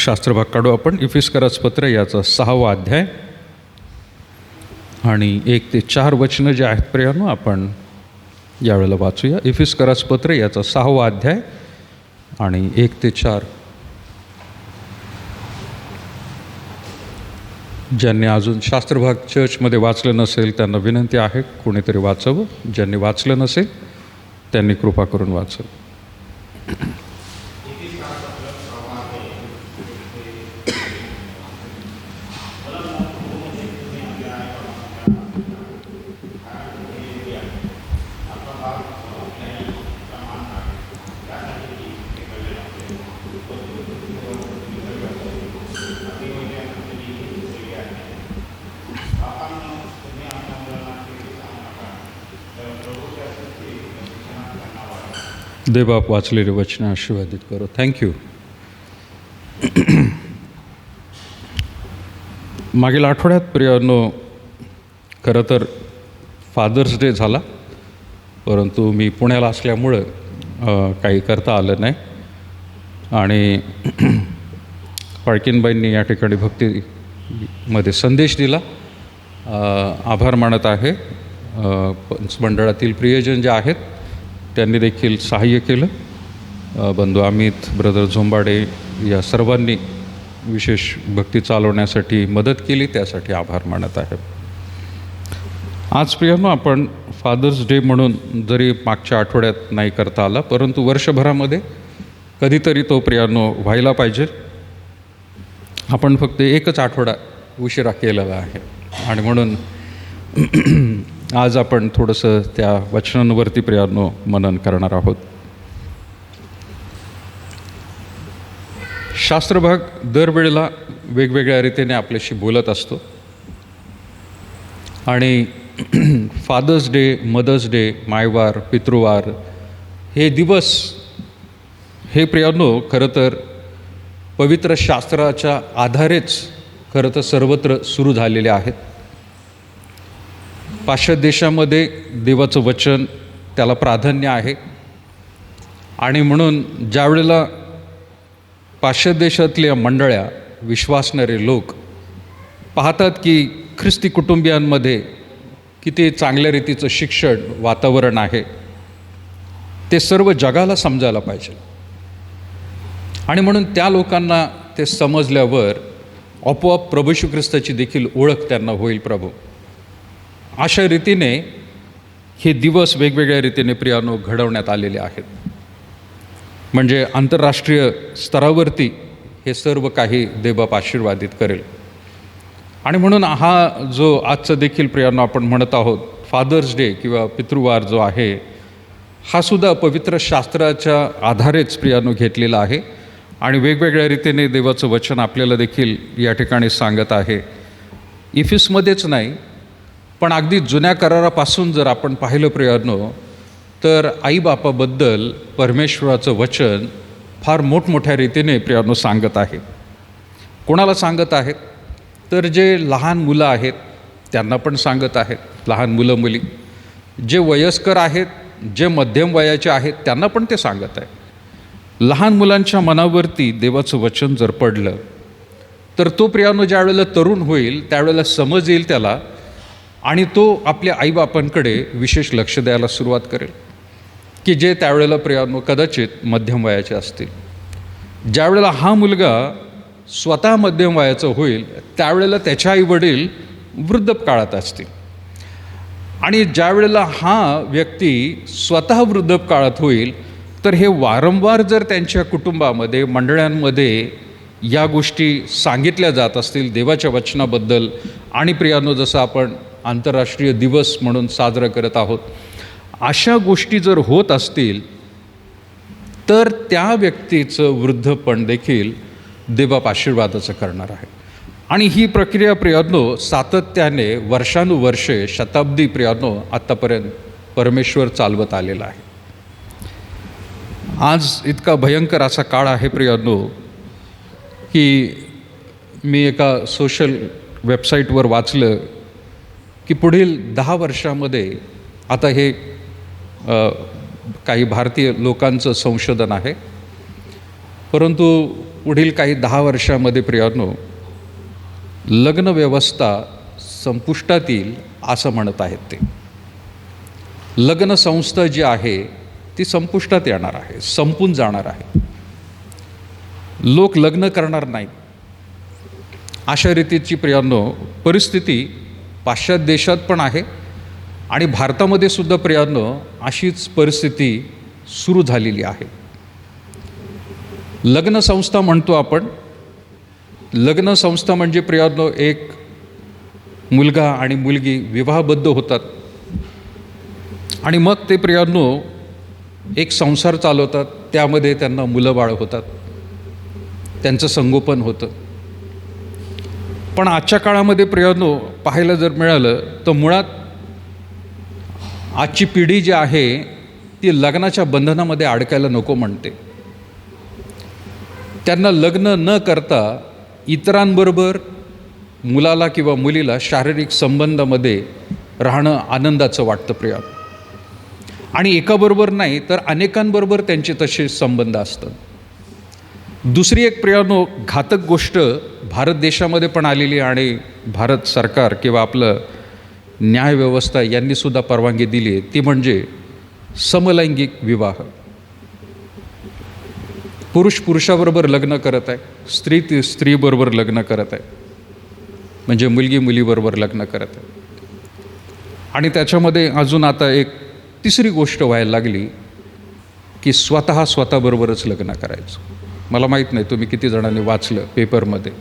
शास्त्रभाग काढू आपण. इफिस्कराचं पत्र याचा 6वा अध्याय आणि 1 ते 4 वचनं जे आहेत प्रियानो आपण यावेळेला वाचूया. इफिस्कराचं पत्र याचा 6वा अध्याय आणि 1 ते 4. ज्यांनी अजून शास्त्रभाग चर्चमध्ये वाचलं नसेल त्यांना विनंती आहे कोणीतरी वाचावं. ज्यांनी वाचलं नसेल त्यांनी कृपा करून वाचावं. देवबाप वाचलेले वचन आशीर्वादित करो. थँक्यू. मागील आठवड्यात प्रियानो खरं तर फादर्स डे झाला, परंतु मी पुण्याला असल्यामुळं काही करता आलं नाही आणि पाळकीनबाईंनी या ठिकाणी भक्तीमध्ये संदेश दिला. आभार मानत आहे. मंडळातील प्रियजन जे आहेत त्यांनी देखील सहाय्य केलं. बंधू अमित, ब्रदर झोंबाडे या सर्वांनी विशेष भक्ती चालवण्यासाठी मदत केली, त्यासाठी आभार मानत आहे. आज प्रियानो आपण फादर्स डे म्हणून जरी मागच्या आठवड्यात नाही करता आला, परंतु वर्षभरामध्ये कधीतरी तो प्रियानो व्हायला पाहिजे. आपण फक्त एकच आठवडा उशिरा केलेला आहे आणि म्हणून आज आपण थोडंसं त्या वचनांवरती प्रियानो मनन करणार आहोत. शास्त्रभाग दरवेळेला वेगवेगळ्या रीतीने आपल्याशी बोलत असतो आणि फादर्स डे, मदर्स डे, मायवार, पितृवार हे दिवस हे प्रियानो खरं तर पवित्र शास्त्राच्या आधारेच खरं तर सर्वत्र सुरू झालेले आहेत. पाश्चात्य देशामध्ये देवाचं वचन त्याला प्राधान्य आहे आणि म्हणून ज्या वेळेला पाश्चात्य देशातल्या मंडळ्या, विश्वासणारे लोक पाहतात की ख्रिस्ती कुटुंबियांमध्ये किती चांगल्या रीतीचं शिक्षण वातावरण आहे, ते सर्व जगाला समजायला पाहिजे आणि म्हणून त्या लोकांना ते समजल्यावर आपोआप प्रभू येशू ख्रिस्ताची देखील ओळख त्यांना होईल. प्रभू अशा रीतीने हे दिवस वेगवेगळ्या रीतीने प्रियानो घडवण्यात आलेले आहेत. म्हणजे आंतरराष्ट्रीय स्तरावरती हे सर्व काही देवबाप आशीर्वादित करेल आणि म्हणून हा जो आजचा देखील प्रियानो आपण म्हणत आहोत फादर्स डे किंवा पितृवार जो आहे, हा सुद्धा पवित्र शास्त्राच्या आधारेच प्रियानो घेतलेला आहे आणि वेगवेगळ्या रीतीने देवाचं वचन आपल्याला देखील या ठिकाणी सांगत आहे. इफिसमध्येच नाही पण अगदी जुन्या करारापासून जर आपण पाहिलं प्रियानो तर आईबापाबद्दल परमेश्वराचं वचन फार मोठमोठ्या रीतीने प्रियानो सांगत आहे. कोणाला सांगत आहेत तर जे लहान मुलं आहेत त्यांना पण सांगत आहेत, लहान मुलं मुली. जे वयस्कर आहेत, जे मध्यम वयाचे आहेत त्यांना पण ते सांगत आहे. लहान मुलांच्या मनावरती देवाचं वचन जर पडलं तर तो प्रियानो ज्या वेळेला तरुण होईल त्यावेळेला समज येईल त्याला आणि तो आपल्या आईबापांकडे विशेष लक्ष द्यायला सुरुवात करेल की जे त्यावेळेला प्रियानो कदाचित मध्यम वयाचे असतील. ज्या वेळेला हा मुलगा स्वतः मध्यम वयाचा होईल त्यावेळेला त्याच्या आईवडील वृद्ध काळात असतील आणि ज्या वेळेला हा व्यक्ती स्वतः वृद्ध काळात होईल तर हे वारंवार जर त्यांच्या कुटुंबामध्ये, मंडळांमध्ये या गोष्टी सांगितल्या जात असतील देवाच्या वचनाबद्दल आणि प्रियानो जसं आपण आंतरराष्ट्रीय दिवस म्हणून साजरा करत आहोत, अशा गोष्टी जर होत असतील तर त्या व्यक्तीचं वृद्धपण देखील देवबाप आशीर्वादाचं करणार आहे. आणि ही प्रक्रिया प्रियानो सातत्याने वर्षानुवर्षे, शताब्दी प्रियानो आत्तापर्यंत परमेश्वर चालवत आलेला आहे. आज इतका भयंकर असा काळ आहे प्रियानो की मी एका सोशल वेबसाईटवर वाचलं की पुढील 10 वर्षामध्ये, आता हे काही भारतीय लोकांचं संशोधन आहे, परंतु पुढील काही 10 वर्षामध्ये प्रियांनो लग्न व्यवस्था संपुष्टात येईल असं म्हणत आहेत ते. लग्न संस्था जी आहे ती संपुष्टात येणार आहे, संपून जाणार आहे. लोक लग्न करणार नाहीत अशा रीतीची प्रियांनो परिस्थिती पाश्चात्य देशात पण आहे आणि भारतामध्ये सुद्धा प्रियांनो अशीच परिस्थिती सुरू झालेली आहे. लग्न संस्था म्हणतो आपण. लग्न संस्था म्हणजे प्रियांनो एक मुलगा आणि मुलगी विवाहबद्ध होतात आणि मग ते प्रियांनो एक संसार चालवतात. त्यामध्ये त्यांना मुलं बाळ होतात, त्यांचं संगोपन होतं. पण आजच्या काळामध्ये प्रियांनो पाहायला जर मिळालं तर मुळात आजची पिढी जी आहे ती लग्नाच्या बंधनामध्ये अडकायला नको म्हणते. त्यांना लग्न न करता इतरांबरोबर मुलाला किंवा मुलीला शारीरिक संबंधामध्ये राहणं आनंदाचं वाटतं प्रियांनो. आणि एकाबरोबर नाही तर अनेकांबरोबर त्यांचे तसे संबंध असतात. दुसरी एक प्रियांनो घातक गोष्ट भारत देशामध्ये पण आलेली आणि भारत सरकार किंवा आपलं न्यायव्यवस्था यांनीसुद्धा परवानगी दिली आहे, ती म्हणजे समलैंगिक विवाह. पुरुष पुरुषाबरोबर लग्न करत आहे, स्त्री स्त्रीबरोबर लग्न करत आहे, म्हणजे मुलगी मुलीबरोबर लग्न करत आहे. आणि त्याच्यामध्ये अजून आता एक तिसरी गोष्ट व्हायला लागली की स्वतःबरोबरच लग्न करायचं. मला माहीत नाही तुम्ही किती जणांनी वाचलं पेपरमध्ये.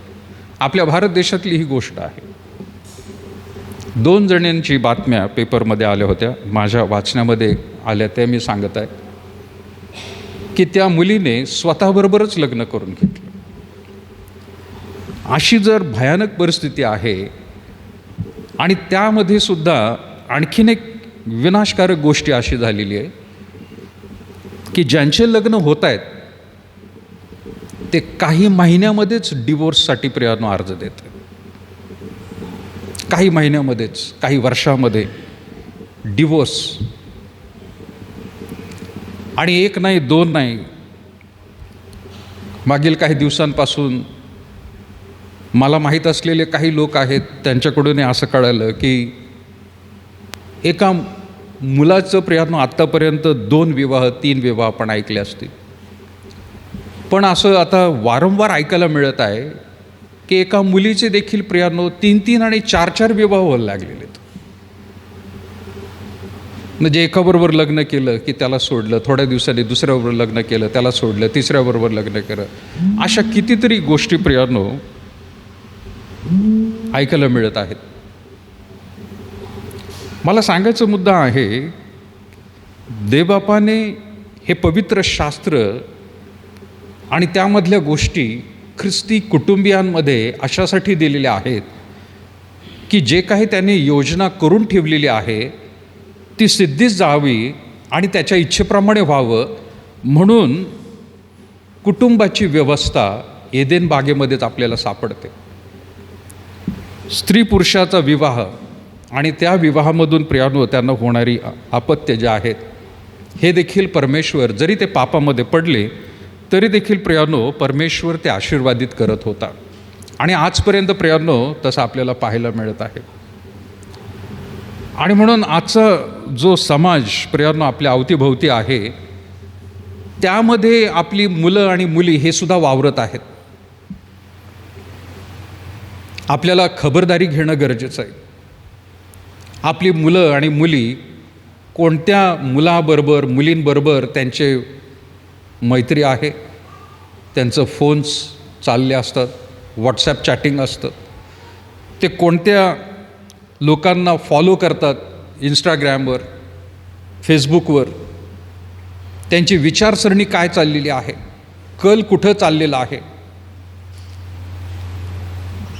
आपल्या भारत देशातली ही गोष्ट आहे. 2 जणांची बातम्या पेपरमध्ये आल्या होत्या, माझ्या वाचण्यामध्ये आल्या, त्या मी सांगत आहे की त्या मुलीने स्वतःबरोबरच लग्न करून घेतलं. अशी जर भयानक परिस्थिती आहे आणि त्यामध्ये सुद्धा आणखीन एक विनाशकारक गोष्टी अशी झालेली आहे की ज्यांचे लग्न होत आहेत ते काही महिन्यामध्येच डिवोर्ससाठी प्रियांनो अर्ज देत आहेत. काही महिन्यामध्येच, काही वर्षामध्ये डिवोर्स. आणि एक नाही, 2 नाही, मागील काही दिवसांपासून मला माहीत असलेले काही लोक आहेत त्यांच्याकडून असं कळालं की एका मुलाचं प्रियांनो आत्तापर्यंत 2 विवाह 3 विवाह आपण ऐकले असतील. पण असं आता वारंवार ऐकायला मिळत आहे की एका मुलीचे देखील प्रियांनो 3 आणि 4 विवाह व्हायला लागलेले आहेत. म्हणजे एकाबरोबर लग्न केलं की त्याला सोडलं, थोड्या दिवसांनी दुसऱ्याबरोबर लग्न केलं, त्याला सोडलं, तिसऱ्याबरोबर लग्न केलं. अशा कितीतरी गोष्टी प्रियांनो ऐकायला मिळत आहेत. मला सांगायचा मुद्दा आहे, देवबापाने हे पवित्र शास्त्र आणि त्यामधल्या गोष्टी ख्रिस्ती कुटुंबियांमध्ये अशासाठी दिलेल्या आहेत की जे काही त्यांनी योजना करून ठेवलेली आहे ती सिद्धीस जावी आणि त्याच्या इच्छेप्रमाणे व्हावं म्हणून कुटुंबाची व्यवस्था एदेन बागेमध्येच आपल्याला सापडते. स्त्री पुरुषाचा विवाह आणि त्या विवाहामधून प्रियांनो त्यांना होणारी अपत्य जे आहेत हे देखील परमेश्वर, जरी ते पापामध्ये पडले तरी देखील प्रियांनो परमेश्वर ते आशीर्वादित करत होता. आणि आजपर्यंत प्रियांनो तसं आपल्याला पाहायला मिळत आहे. आणि म्हणून आजचा जो समाज प्रियांनो आपल्या अवतीभोवती आहे त्यामध्ये आपली मुलं आणि मुली हे सुद्धा वावरत आहेत. आपल्याला खबरदारी घेणं गरजेचं आहे. आपली मुलं आणि मुली कोणत्या मुलाबरोबर मुलींबरोबर त्यांचे मैत्री आहे, त्यांचं फोन्स चालले असतात, व्हॉट्सॲप चॅटिंग असतं, ते कोणत्या लोकांना फॉलो करतात इंस्टाग्रामवर, फेसबुकवर, त्यांची विचारसरणी काय चाललेली आहे, कल कुठं चाललेला आहे.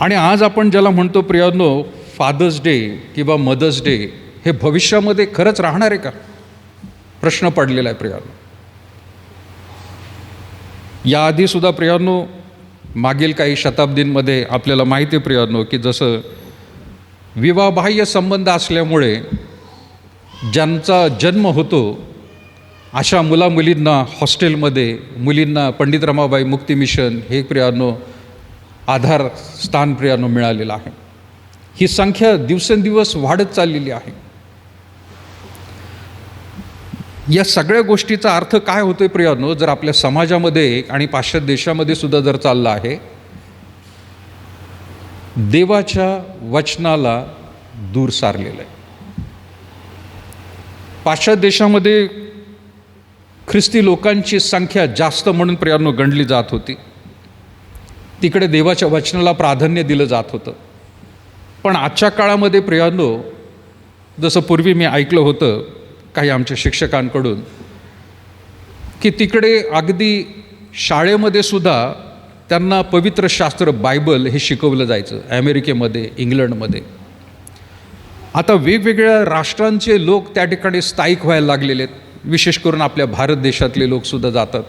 आणि आज आपण ज्याला म्हणतो प्रियांनो फादर्स डे किंवा मदर्स डे, हे भविष्यामध्ये खरंच राहणार आहे का, प्रश्न पडलेला आहे प्रियांनो. याआधीसुद्धा प्रियांनो मागील काही शताब्दींमध्ये आपल्याला माहिती आहे प्रियांनो की जसं विवाहबाह्य संबंध असल्यामुळे ज्यांचा जन्म होतो अशा मुलामुलींना हॉस्टेलमध्ये, मुलींना पंडित रमाबाई मुक्ती मिशन हे प्रियानो आधार स्थान प्रियानो मिळालेलं आहे. ही संख्या दिवसेंदिवस वाढत चाललेली आहे. या सगळ्या गोष्टीचा अर्थ काय होतोय प्रियानो, जर आपल्या समाजामध्ये आणि पाश्चात्य देशामध्ये सुद्धा जर चालला आहे, देवाच्या वचनाला दूर सारलेलं आहे. पाश्चात्य देशामध्ये ख्रिस्ती लोकांची संख्या जास्त म्हणून प्रियानो गणली जात होती. तिकडे देवाच्या वचनाला प्राधान्य दिलं जात होतं. पण आजच्या काळामध्ये प्रियानो, जसं पूर्वी मी ऐकलं होतं काही आमच्या शिक्षकांकडून, की तिकडे अगदी शाळेमध्ये सुद्धा त्यांना पवित्र शास्त्र बायबल हे शिकवलं जायचं. अमेरिकेमध्ये, इंग्लंडमध्ये आता वेगवेगळ्या राष्ट्रांचे लोक त्या ठिकाणी स्थायिक व्हायला लागलेले आहेत. विशेष करून आपल्या भारत देशातले लोकसुद्धा जातात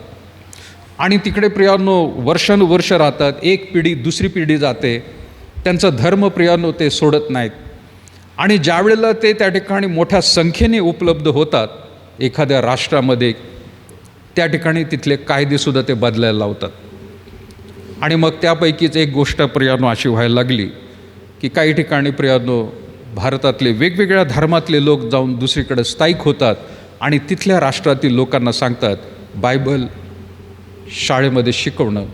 आणि तिकडे प्रियानो वर्षानुवर्ष राहतात. एक पिढी दुसरी पिढी जाते, त्यांचा धर्म प्रियानो ते सोडत नाहीत. आणि ज्यावेळेला ते त्या ठिकाणी मोठ्या संख्येने उपलब्ध होतात एखाद्या राष्ट्रामध्ये, त्या ठिकाणी तिथले कायदेसुद्धा ते बदलायला लावतात. आणि मग त्यापैकीच एक गोष्ट प्रियानो अशी व्हायला लागली की काही ठिकाणी प्रियानो भारतातले वेगवेगळ्या धर्मातले लोक जाऊन दुसरीकडे स्थायिक होतात आणि तिथल्या राष्ट्रातील लोकांना सांगतात, बायबल शाळेमध्ये शिकवणं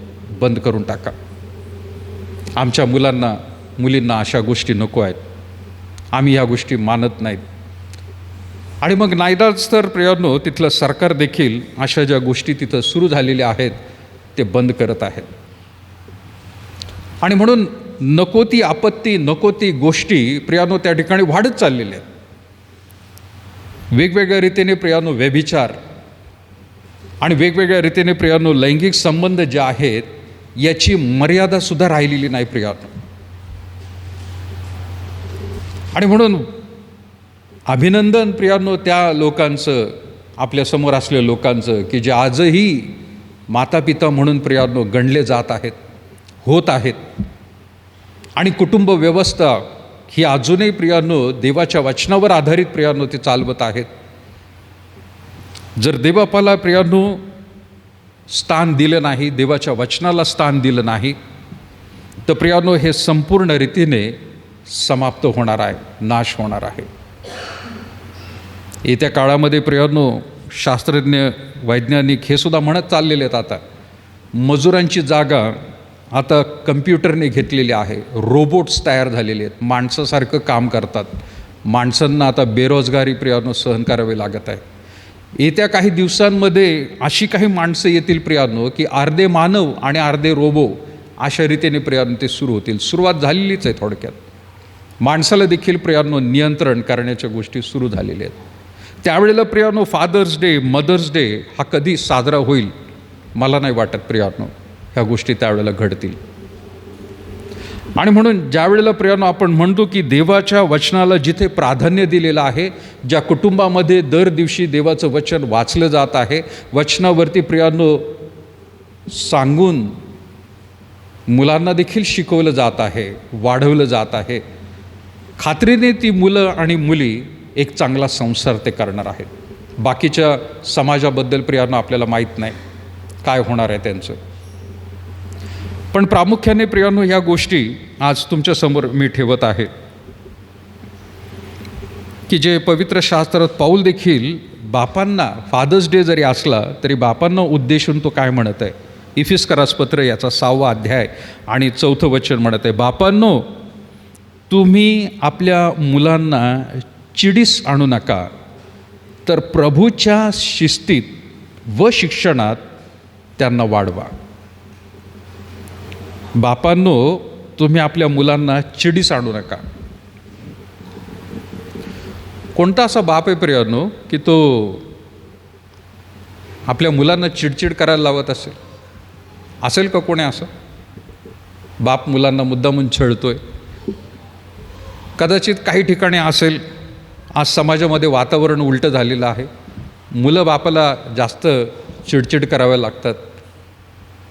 बंद करून टाका. आमच्या मुलांना मुलींना अशा गोष्टी नको आहेत, आम्ही ह्या गोष्टी मानत नाहीत. आणि मग नाईलाज तर प्रियानो तिथलं सरकार देखील अशा ज्या गोष्टी तिथं सुरू झालेल्या आहेत ते बंद करत आहेत. आणि म्हणून नको ती आपत्ती, नको ती गोष्टी प्रियानो त्या ठिकाणी वाढत चाललेल्या आहेत. वेगवेगळ्या रीतीने प्रियानो व्यभिचार आणि वेगवेगळ्या रीतीने प्रियानो लैंगिक संबंध जे आहेत याची मर्यादासुद्धा राहिलेली नाही प्रियानो. आणि म्हणून अभिनंदन प्रियानो त्या लोकांचं, आपल्यासमोर असलेल्या लोकांचं, की जे आजही मातापिता म्हणून प्रियानो गणले जात आहेत, होत आहेत. आणि कुटुंब व्यवस्था ही अजूनही प्रियानो देवाच्या वचनावर आधारित प्रियानो ते चालवत आहेत. जर देवबापाला प्रियानो स्थान दिलं नाही, देवाच्या वचनाला स्थान दिलं नाही, तर प्रियानो हे संपूर्ण रीतीने समाप्त होणार आहे, नाश होणार आहे. येत्या काळामध्ये प्रियानो शास्त्रज्ञ, वैज्ञानिक हे सुद्धा म्हणत चाललेले आहेत, आता मजुरांची जागा आता कम्प्युटरने घेतलेली आहे. रोबोट्स तयार झालेले आहेत, माणसासारखं काम करतात. माणसांना आता बेरोजगारी प्रियानो सहन करावी लागत आहे. येत्या काही दिवसांमध्ये अशी काही माणसं येतील प्रियानो की अर्धे मानव आणि अर्धे रोबो अशा रीतीने प्रियानो ते सुरू होतील. सुरुवात झालेलीच आहे. थोडक्यात माणसाला देखील प्रियानो नियंत्रण करण्याच्या गोष्टी सुरू झालेल्या आहेत. त्यावेळेला प्रियानो फादर्स डे, मदर्स डे हा कधी साजरा होईल मला नाही वाटत प्रियानो ह्या गोष्टी त्यावेळेला घडतील. आणि म्हणून ज्यावेळेला प्रियानो आपण म्हणतो की देवाच्या वचनाला जिथे प्राधान्य दिलेलं आहे, ज्या कुटुंबामध्ये दर दिवशी देवाचं वचन वाचलं जात आहे, वचनावरती प्रियानो सांगून मुलांना देखील शिकवलं जात आहे, वाढवलं जात आहे, खात्रीने ती मुलं आणि मुली एक चांगला संसार ते करणार आहेत. बाकीच्या समाजाबद्दल प्रियानो आपल्याला माहीत नाही काय होणार आहे त्यांचं. पण प्रामुख्याने प्रियानो ह्या गोष्टी आज तुमच्यासमोर मी ठेवत आहे की जे पवित्र शास्त्रात पाऊल देखील बापांना, फादर्स डे जरी असला तरी बापांना उद्देशून तो काय म्हणत आहे. इफिस्करास पत्र याचा 6वा अध्याय आणि 4थं वचन म्हणत आहे, बापांनो तुम्ही आपल्या मुलांना चिडीस आणू नका, तर प्रभूच्या शिस्तीत व शिक्षणात त्यांना वाढवा. बापांनो तुम्ही आपल्या मुलांना चिडीस आणू नका. कोणता असा बाप आहे प्रियानो की तो आपल्या मुलांना चिडचिड करायला लावत असेल का कोणी असं? बाप मुलांना मुद्दामून छळतोय. कदाचित काही ठिकाणी असेल. आज समाजामध्ये वातावरण उलटं झालेलं आहे. मुलं बापाला जास्त चिडचिड कराव्या लागतात.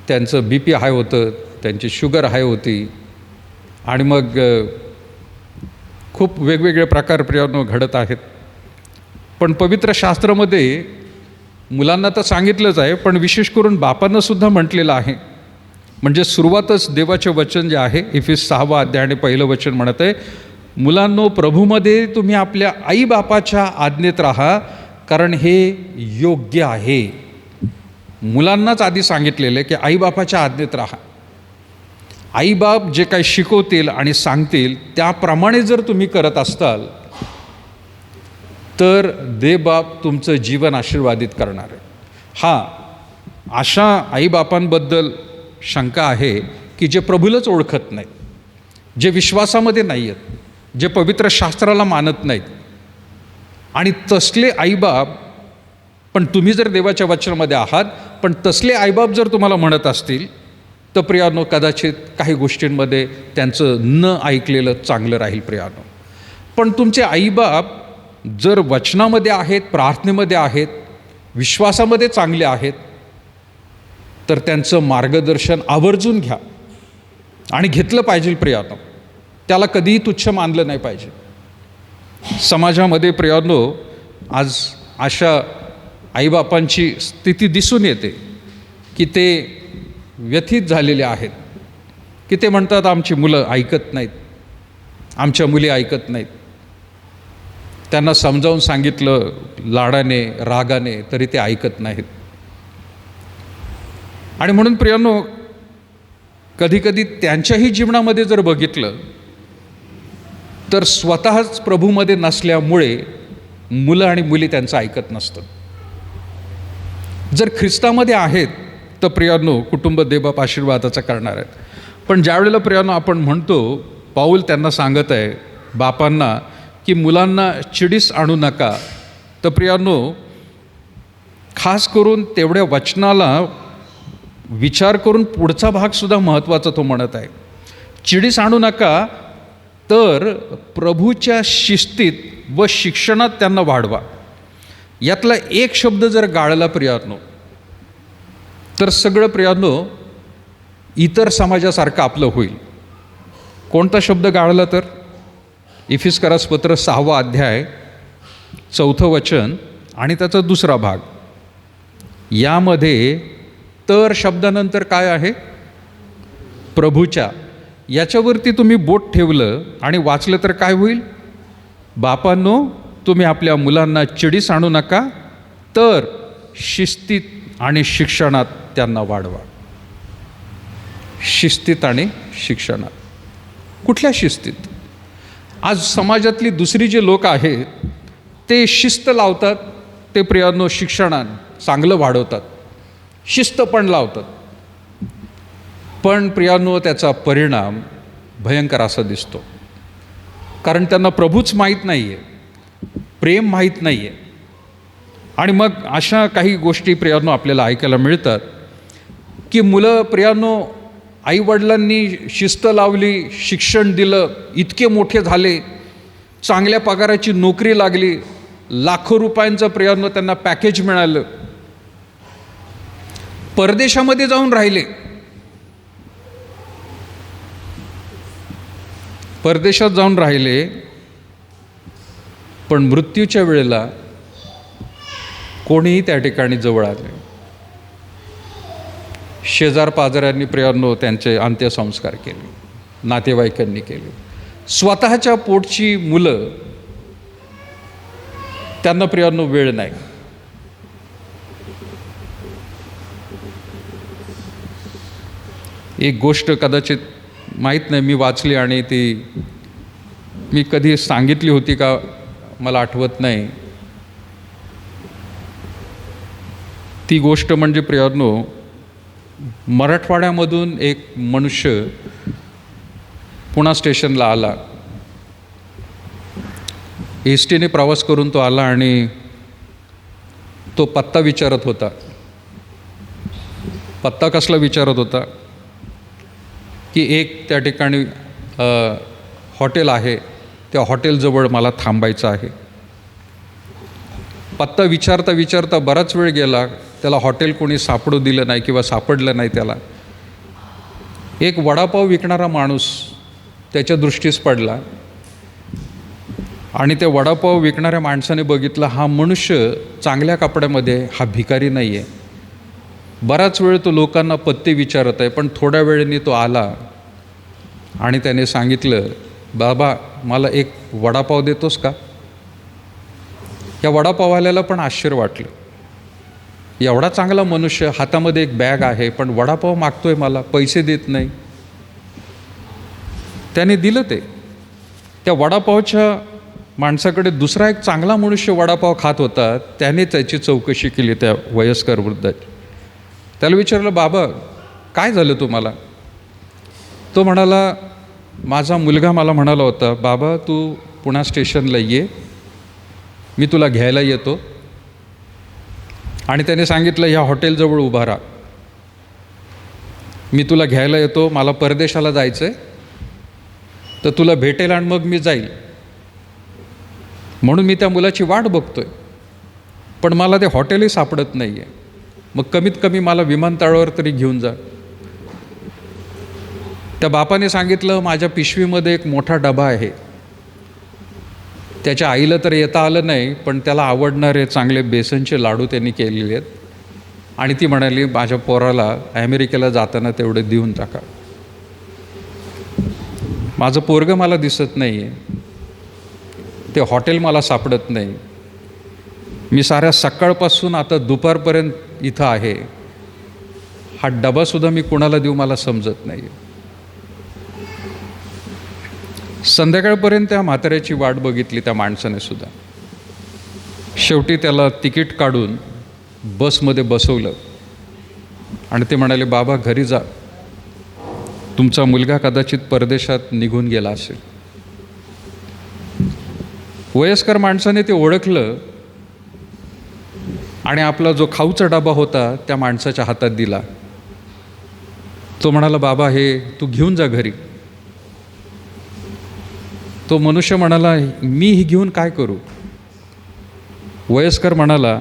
त्यांचं BP हाय होतं, त्यांची शुगर हाय होती आणि मग खूप वेगवेगळे प्रकार प्रियानो घडत आहेत. पण पवित्र शास्त्रामध्ये मुलांना तर सांगितलंच आहे, पण विशेष करून बापांना सुद्धा म्हटलेलं आहे. म्हणजे सुरुवातच देवाचे वचन जे आहे, इफिस 6वा अध्याय आणि पहिलं वचन म्हणत आहे, मुलांनो प्रभूमध्ये तुम्ही आपल्या आईबापाच्या आज्ञेत राहा, कारण हे योग्य आहे. मुलांनाच आधी सांगितलेलं आहे की आईबापाच्या आज्ञेत राहा. आईबाप जे काही शिकवतील आणि सांगतील त्याप्रमाणे जर तुम्ही करत असताल तर देवबाप तुमचं जीवन आशीर्वादित करणार आहे. हां, अशा आईबापांबद्दल शंका आहे की जे प्रभूलाच ओळखत नाहीत, जे विश्वासामध्ये नाही आहेत, जे पवित्र शास्त्राला मानत नाहीत. आणि तसले आईबाप, पण तुम्ही जर देवाच्या वचनामध्ये आहात, पण तसले आईबाप जर तुम्हाला म्हणत असतील तर प्रियानो कदाचित काही गोष्टींमध्ये त्यांचं न ऐकलेलं चांगलं राहील प्रियानो. पण तुमचे आईबाप जर वचनामध्ये आहेत, प्रार्थनेमध्ये आहेत, विश्वासामध्ये चांगले आहेत, तर त्यांचं मार्गदर्शन आवर्जून घ्या आणि घेतलं पाहिजे प्रियानो. त्याला कधीही तुच्छ मानलं नाही पाहिजे. समाजामध्ये प्रियानो आज अशा आईबापांची स्थिती दिसून येते की ते व्यथित झालेले आहेत, की ते म्हणतात आमची मुलं ऐकत नाहीत, आमच्या मुली ऐकत नाहीत. त्यांना समजावून सांगितलं लाडाने, रागाने, तरी ते ऐकत नाहीत. आणि म्हणून प्रियानो कधीकधी त्यांच्याही जीवनामध्ये जर बघितलं तर स्वतःच प्रभूमध्ये नसल्यामुळे मुलं आणि मुली त्यांचं ऐकत नसतं. जर ख्रिस्तामध्ये आहेत तर प्रियानो कुटुंब देवबाप आशीर्वादाचा करणार आहेत. पण ज्यावेळेला प्रियानो आपण म्हणतो, पाऊल त्यांना सांगत आहे बापांना की मुलांना चिडीस आणू नका, तर प्रियानो खास करून तेवढ्या वचनाला विचार करून पुढचा भागसुद्धा महत्त्वाचा तो म्हणत आहे. चिडीस आणू नका, तर प्रभूच्या शिस्तीत व शिक्षणात त्यांना वाढवा. यातला एक शब्द जर गाळला प्रियानो तर सगळं प्रियानो इतर समाजासारखं आपलं होईल. कोणता शब्द गाळला तर इफिसकरास पत्र 6वा अध्याय 4थं वचन आणि त्याचा दुसरा भाग. यामध्ये तर शब्दानंतर काय आहे? प्रभूच्या. याच्यावरती तुम्ही बोट ठेवलं आणि वाचलं तर काय होईल? बापांनो तुम्ही आपल्या मुलांना चिडीस आणू नका, तर शिस्तीत आणि शिक्षणात त्यांना वाढवा. शिस्तीत आणि शिक्षणात. कुठल्या शिस्तीत? आज समाजातली दुसरी जे लोक आहेत ते शिस्त लावतात, ते प्रियानो शिक्षणात चांगलं वाढवतात, शिस्त पण लावतात, पण प्रियानो त्याचा परिणाम भयंकर असा दिसतो. कारण त्यांना प्रभूच माहीत नाही आहे, प्रेम माहीत नाही आहे. आणि मग अशा काही गोष्टी प्रियानो आपल्याला ऐकायला मिळतात की मुलं प्रियानो आईवडिलांनी शिस्त लावली, शिक्षण दिलं, इतके मोठे झाले, चांगल्या पगाराची नोकरी लागली, लाखो रुपयांचं प्रियानो त्यांना पॅकेज मिळालं, परदेशामध्ये जाऊन राहिले, परदेशात जाऊन राहिले, पण मृत्यूच्या वेळेला कोणीही त्या ठिकाणी जवळ आले. शेजार पाजाऱ्यांनी प्रियानो त्यांचे अंत्यसंस्कार केले, नातेवाईकांनी केले. स्वतःच्या पोटची मुलं त्यांना प्रियानो वेळ नाही. एक गोष्ट कदाचित माहीत नाही, मी वाचली आणि ती मी कधी सांगितली होती का मला आठवत नाही. ती गोष्ट म्हणजे प्रियानो मराठवाड्यामधून एक मनुष्य पुणा स्टेशनला आला. एस टीने प्रवास करून तो आला आणि तो पत्ता विचारत होता. पत्ता कसला विचारत होता की एक त्या ठिकाणी हॉटेल आहे, त्या हॉटेलजवळ मला थांबायचं आहे. पत्ता विचारता विचारता बराच वेळ गेला, त्याला हॉटेल कोणी सापडू दिलं नाही किंवा सापडलं नाही. त्याला एक वडापाव विकणारा माणूस त्याच्या दृष्टीस पडला आणि त्या वडापाव विकणाऱ्या माणसाने बघितलं, हा मनुष्य चांगल्या कपड्यामध्ये, हा भिकारी नाही आहे. बराच वेळ तो लोकांना पत्ते विचारत आहे, पण थोड्या वेळाने तो आला आणि त्याने सांगितलं, बाबा मला एक वडापाव देतोस का? या वडापाववाल्याला पण आश्चर्य वाटलं. एवढा चांगला मनुष्य, हातामध्ये एक बॅग आहे, पण वडापाव मागतोय मला, पैसे देत नाही. त्याने दिलं ते. त्या वडापावच्या माणसाकडे दुसरा एक चांगला मनुष्य वडापाव खात होता. त्याने त्याची चौकशी केली त्या वयस्कर वृद्धाची. त्याला विचारलं, बाबा काय झालं तुम्हाला? तो म्हणाला, माझा मुलगा मला म्हणाला होता, बाबा तू पुणा स्टेशनला ये, मी तुला घ्यायला येतो. आणि त्याने सांगितलं, ह्या हॉटेलजवळ उभा राहा, मी तुला घ्यायला येतो, मला परदेशाला जायचं आहे, तर तुला भेटेल आणि मग मी जाईल. म्हणून मी त्या मुलाची वाट बघतोय, पण मला ते हॉटेलही सापडत नाही आहे. मग कमीत कमी मला विमानतळावर तरी घेऊन जा. त्या बापाने सांगितलं, माझ्या पिशवीमध्ये एक मोठा डबा आहे. त्याच्या आईला तर येता आलं नाही, पण त्याला आवडणारे चांगले बेसनचे लाडू त्यांनी केलेले आहेत. आणि ती म्हणाली, माझ्या पोराला अमेरिकेला जाताना तेवढे देऊन टाका. माझं पोरगं मला दिसत नाही आहे, ते हॉटेल मला सापडत नाही. मी साऱ्या सकाळपासून आता दुपारपर्यंत इथं आहे, हा डबासुद्धा मी कुणाला देऊ मला समजत नाही. संध्याकाळपर्यंत त्या म्हाताऱ्याची वाट बघितली त्या माणसाने सुद्धा. शेवटी त्याला तिकीट काढून बसमध्ये बसवलं आणि ते म्हणाले, बाबा घरी जा, तुमचा मुलगा कदाचित परदेशात निघून गेला असेल. वयस्कर माणसाने ते ओळखलं आणि आपला जो खाऊचा डबा होता त्या माणसाच्या हातात दिला. तो म्हणाला, बाबा हे तू घेऊन जा घरी. तो मनुष्य म्हणाला, मी ही घेऊन काय करू? वयस्कर म्हणाला,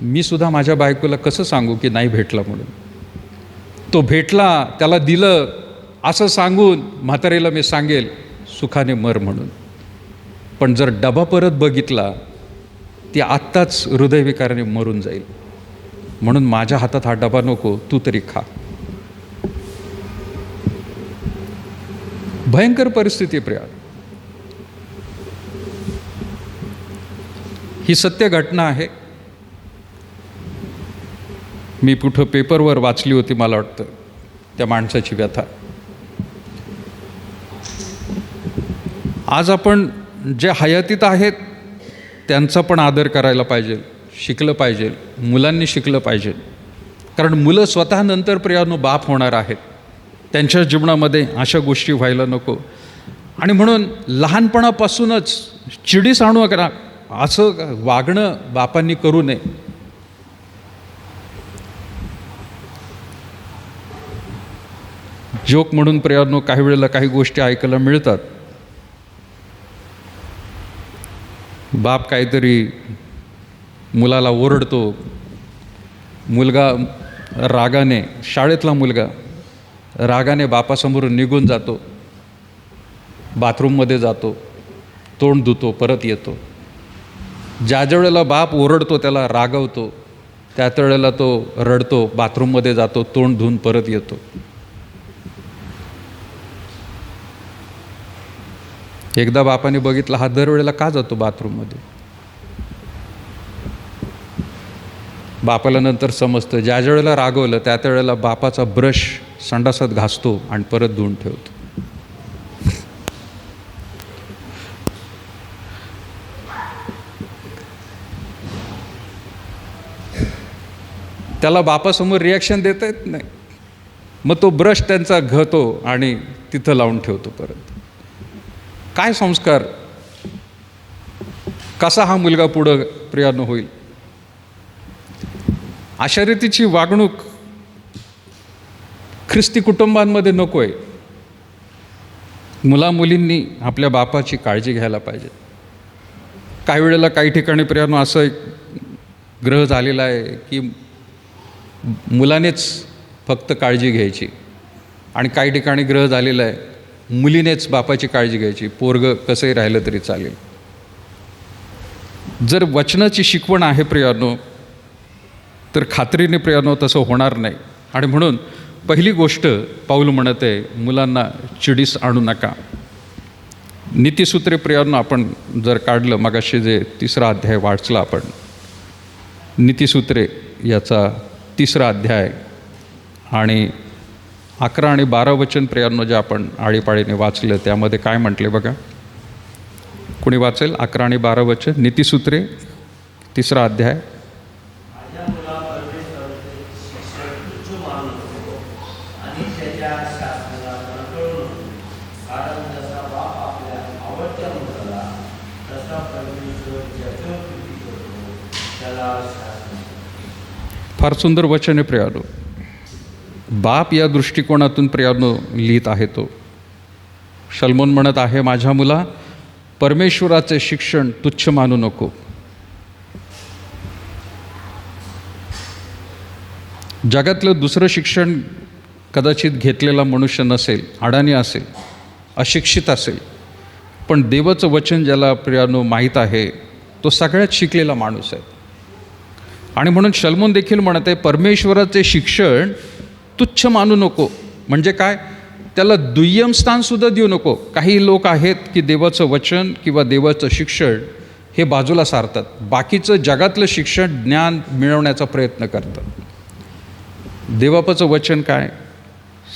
मी सुद्धा माझ्या बायकोला कसं सांगू की नाही भेटला म्हणून. तो भेटला, त्याला दिलं असं सांगून म्हातारीला मी सांगेल सुखाने मर म्हणून. पण जर डबा परत बघितला, ती आत्ताच हृदयविकाराने मरून जाईल. म्हणून माझ्या हातात हा डबा नको, तू तरी खा. भयंकर परिस्थिती प्रिया. ही सत्य घटना आहे. मी कुठं पेपरवर वाचली होती, मला वाटतं, त्या माणसाची व्यथा. आज आपण जे हयातीत आहेत त्यांचा पण आदर करायला पाहिजे, शिकलं पाहिजे, मुलांनी शिकलं पाहिजे. कारण मुलं स्वतः नंतर प्रियानो बाप होणार आहेत. त्यांच्या जीवनामध्ये अशा गोष्टी व्हायला नको. आणि म्हणून लहानपणापासूनच चिडीस आणू करा, असं वागणं बापांनी करू नये. जोक म्हणून प्रियानो काही वेळेला काही गोष्टी ऐकायला मिळतात. बाप काहीतरी मुलाला ओरडतो, मुलगा रागाने, शाळेतला मुलगा रागाने बापासमोरून निघून जातो, बाथरूममध्ये जातो, तोंड धुतो, परत येतो. ज्या वेळेला बाप ओरडतो, त्याला रागवतो, त्या वेळेला तो रडतो, बाथरूममध्ये जातो, तोंड धुवून परत येतो. एकदा बापाने बघितलं, हा दरवेळेला का जातो बाथरूममध्ये. बापाला नंतर समजतं, ज्या वेळेला रागवलं त्या वेळेला बापाचा ब्रश संडासात घासतो आणि परत धुवून ठेवतो. त्याला बापासमोर रिॲक्शन देता येत नाही. मग तो ब्रश त्यांचा घेतो आणि तिथं लावून ठेवतो परत. काय संस्कार, कसा हा मुलगा पुढं प्रियानो होईल. अशा रीतीची वागणूक ख्रिस्ती कुटुंबांमध्ये नको आहे. मुलामुलींनी आपल्या बापाची काळजी घ्यायला पाहिजे. काही वेळेला काही ठिकाणी प्रियानो असं एक ग्रह झालेला आहे की मुलानेच फक्त काळजी घ्यायची, आणि काही ठिकाणी ग्रह झालेला आहे मुलीनेच बापाची काळजी घ्यायची. पोरगं कसंही राहिलं तरी चालेल. जर वचनाची शिकवण आहे प्रियानो, तर खात्रीने प्रियानो तसं होणार नाही. आणि म्हणून पहिली गोष्ट पाऊल म्हणत आहे, मुलांना चिडीस आणू नका. नीतिसूत्रे प्रियानो आपण जर काढलं, मगाशी जे 3रा अध्याय वाचला आपण, नीतिसूत्रे याचा 3रा अध्याय आणि 11 आणि 12 वचन प्रियानो जे आपण आळीपाळीने वाचलं, त्यामध्ये काय म्हटले बघा. कोणी वाचेल 11 आणि 12 वचन? नीतिसूत्रे 3रा अध्याय. फार सुंदर वचन आहे प्रियानो. बाप या दृष्टिकोनातून प्रियानो लिहित आहे तो. शलोमोन म्हणत आहे, माझ्या मुला, परमेश्वराचे शिक्षण तुच्छ मानू नको. जगातलं दुसरं शिक्षण कदाचित घेतलेला मनुष्य नसेल, अडाणी असेल, अशिक्षित असेल, पण देवाचं वचन ज्याला प्रियानो माहीत आहे, तो सगळ्यात शिकलेला माणूस आहे. आणि म्हणून शलोमोन देखील म्हणत आहे, परमेश्वराचे शिक्षण तुच्छ मानू नको. म्हणजे काय? त्याला दुय्यम स्थानसुद्धा देऊ नको. काही लोक आहेत की देवाचं वचन किंवा देवाचं शिक्षण हे बाजूला सारतात, बाकीचं जगातलं शिक्षण, ज्ञान मिळवण्याचा प्रयत्न करतात. देवाचं वचन काय?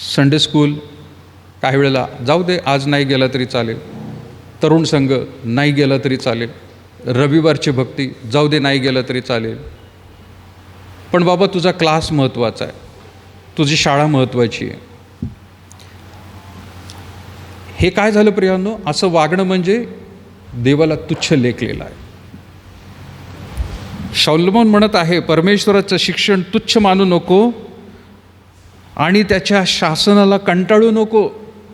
संडे स्कूल काही वेळेला जाऊ दे, आज नाही गेला तरी चालेल. तरुण संघ नाही गेला तरी चालेल. रविवारची भक्ती जाऊ दे, नाही गेला तरी चालेल. पण बाबा तुझा क्लास महत्त्वाचा आहे, तुझी शाळा महत्त्वाची आहे. हे काय झालं प्रियांनो? असं वागणं म्हणजे देवाला तुच्छ लेखलेलं आहे. शलोमोन म्हणत आहे, परमेश्वराचं शिक्षण तुच्छ मानू नको आणि त्याच्या शासनाला कंटाळू नको.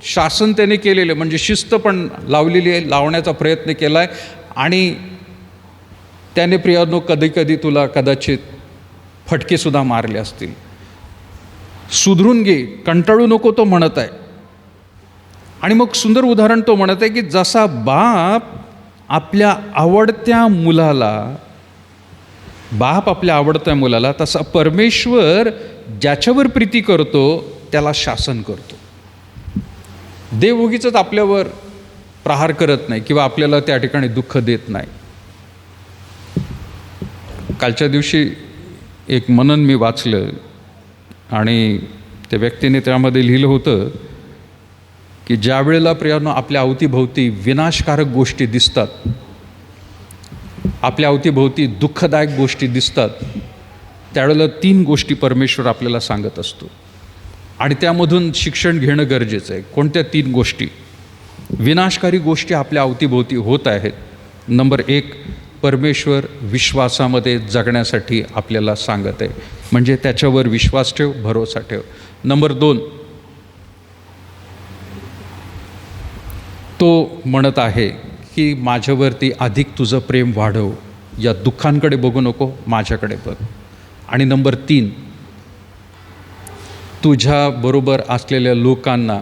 शासन त्याने केलेलं म्हणजे शिस्त पण लावलेली आहे, लावण्याचा प्रयत्न केला आहे. आणि त्याने प्रियांनो कधी कधी तुला कदाचित फटकेसुद्धा मारले असतील. सुधरून घे, कंटाळू नको, तो म्हणत आहे. आणि मग सुंदर उदाहरण तो म्हणत आहे की जसा बाप आपल्या आवडत्या मुलाला तसा परमेश्वर ज्याच्यावर प्रीती करतो त्याला शासन करतो. देव उगीचच आपल्यावर प्रहार करत नाही किंवा आपल्याला त्या ठिकाणी दुःख देत नाही. कालच्या दिवशी एक मनन मी वाचलं आणि त्या व्यक्तीने त्यामध्ये लिहिलं होतं की ज्या वेळेला प्रियांनो आपल्या अवतीभोवती विनाशकारक गोष्टी दिसतात, आपल्या अवतीभोवती दुःखदायक गोष्टी दिसतात, त्यावेळेला 3 गोष्टी परमेश्वर आपल्याला सांगत असतो आणि त्यामधून शिक्षण घेणं गरजेचं आहे. कोणत्या 3 गोष्टी? विनाशकारी गोष्टी आपल्या अवतीभोवती होत आहेत. नंबर 1, परमेश्वर विश्वासामध्ये जगण्यासाठी आपल्याला सांगत आहे, म्हणजे त्याच्यावर विश्वास ठेव, भरोसा ठेव. नंबर 2, तो म्हणत आहे की माझ्यावरती अधिक तुझं प्रेम वाढव, या दुःखांकडे बघू नको, माझ्याकडे बघ. आणि नंबर 3, तुझ्याबरोबर असलेल्या लोकांना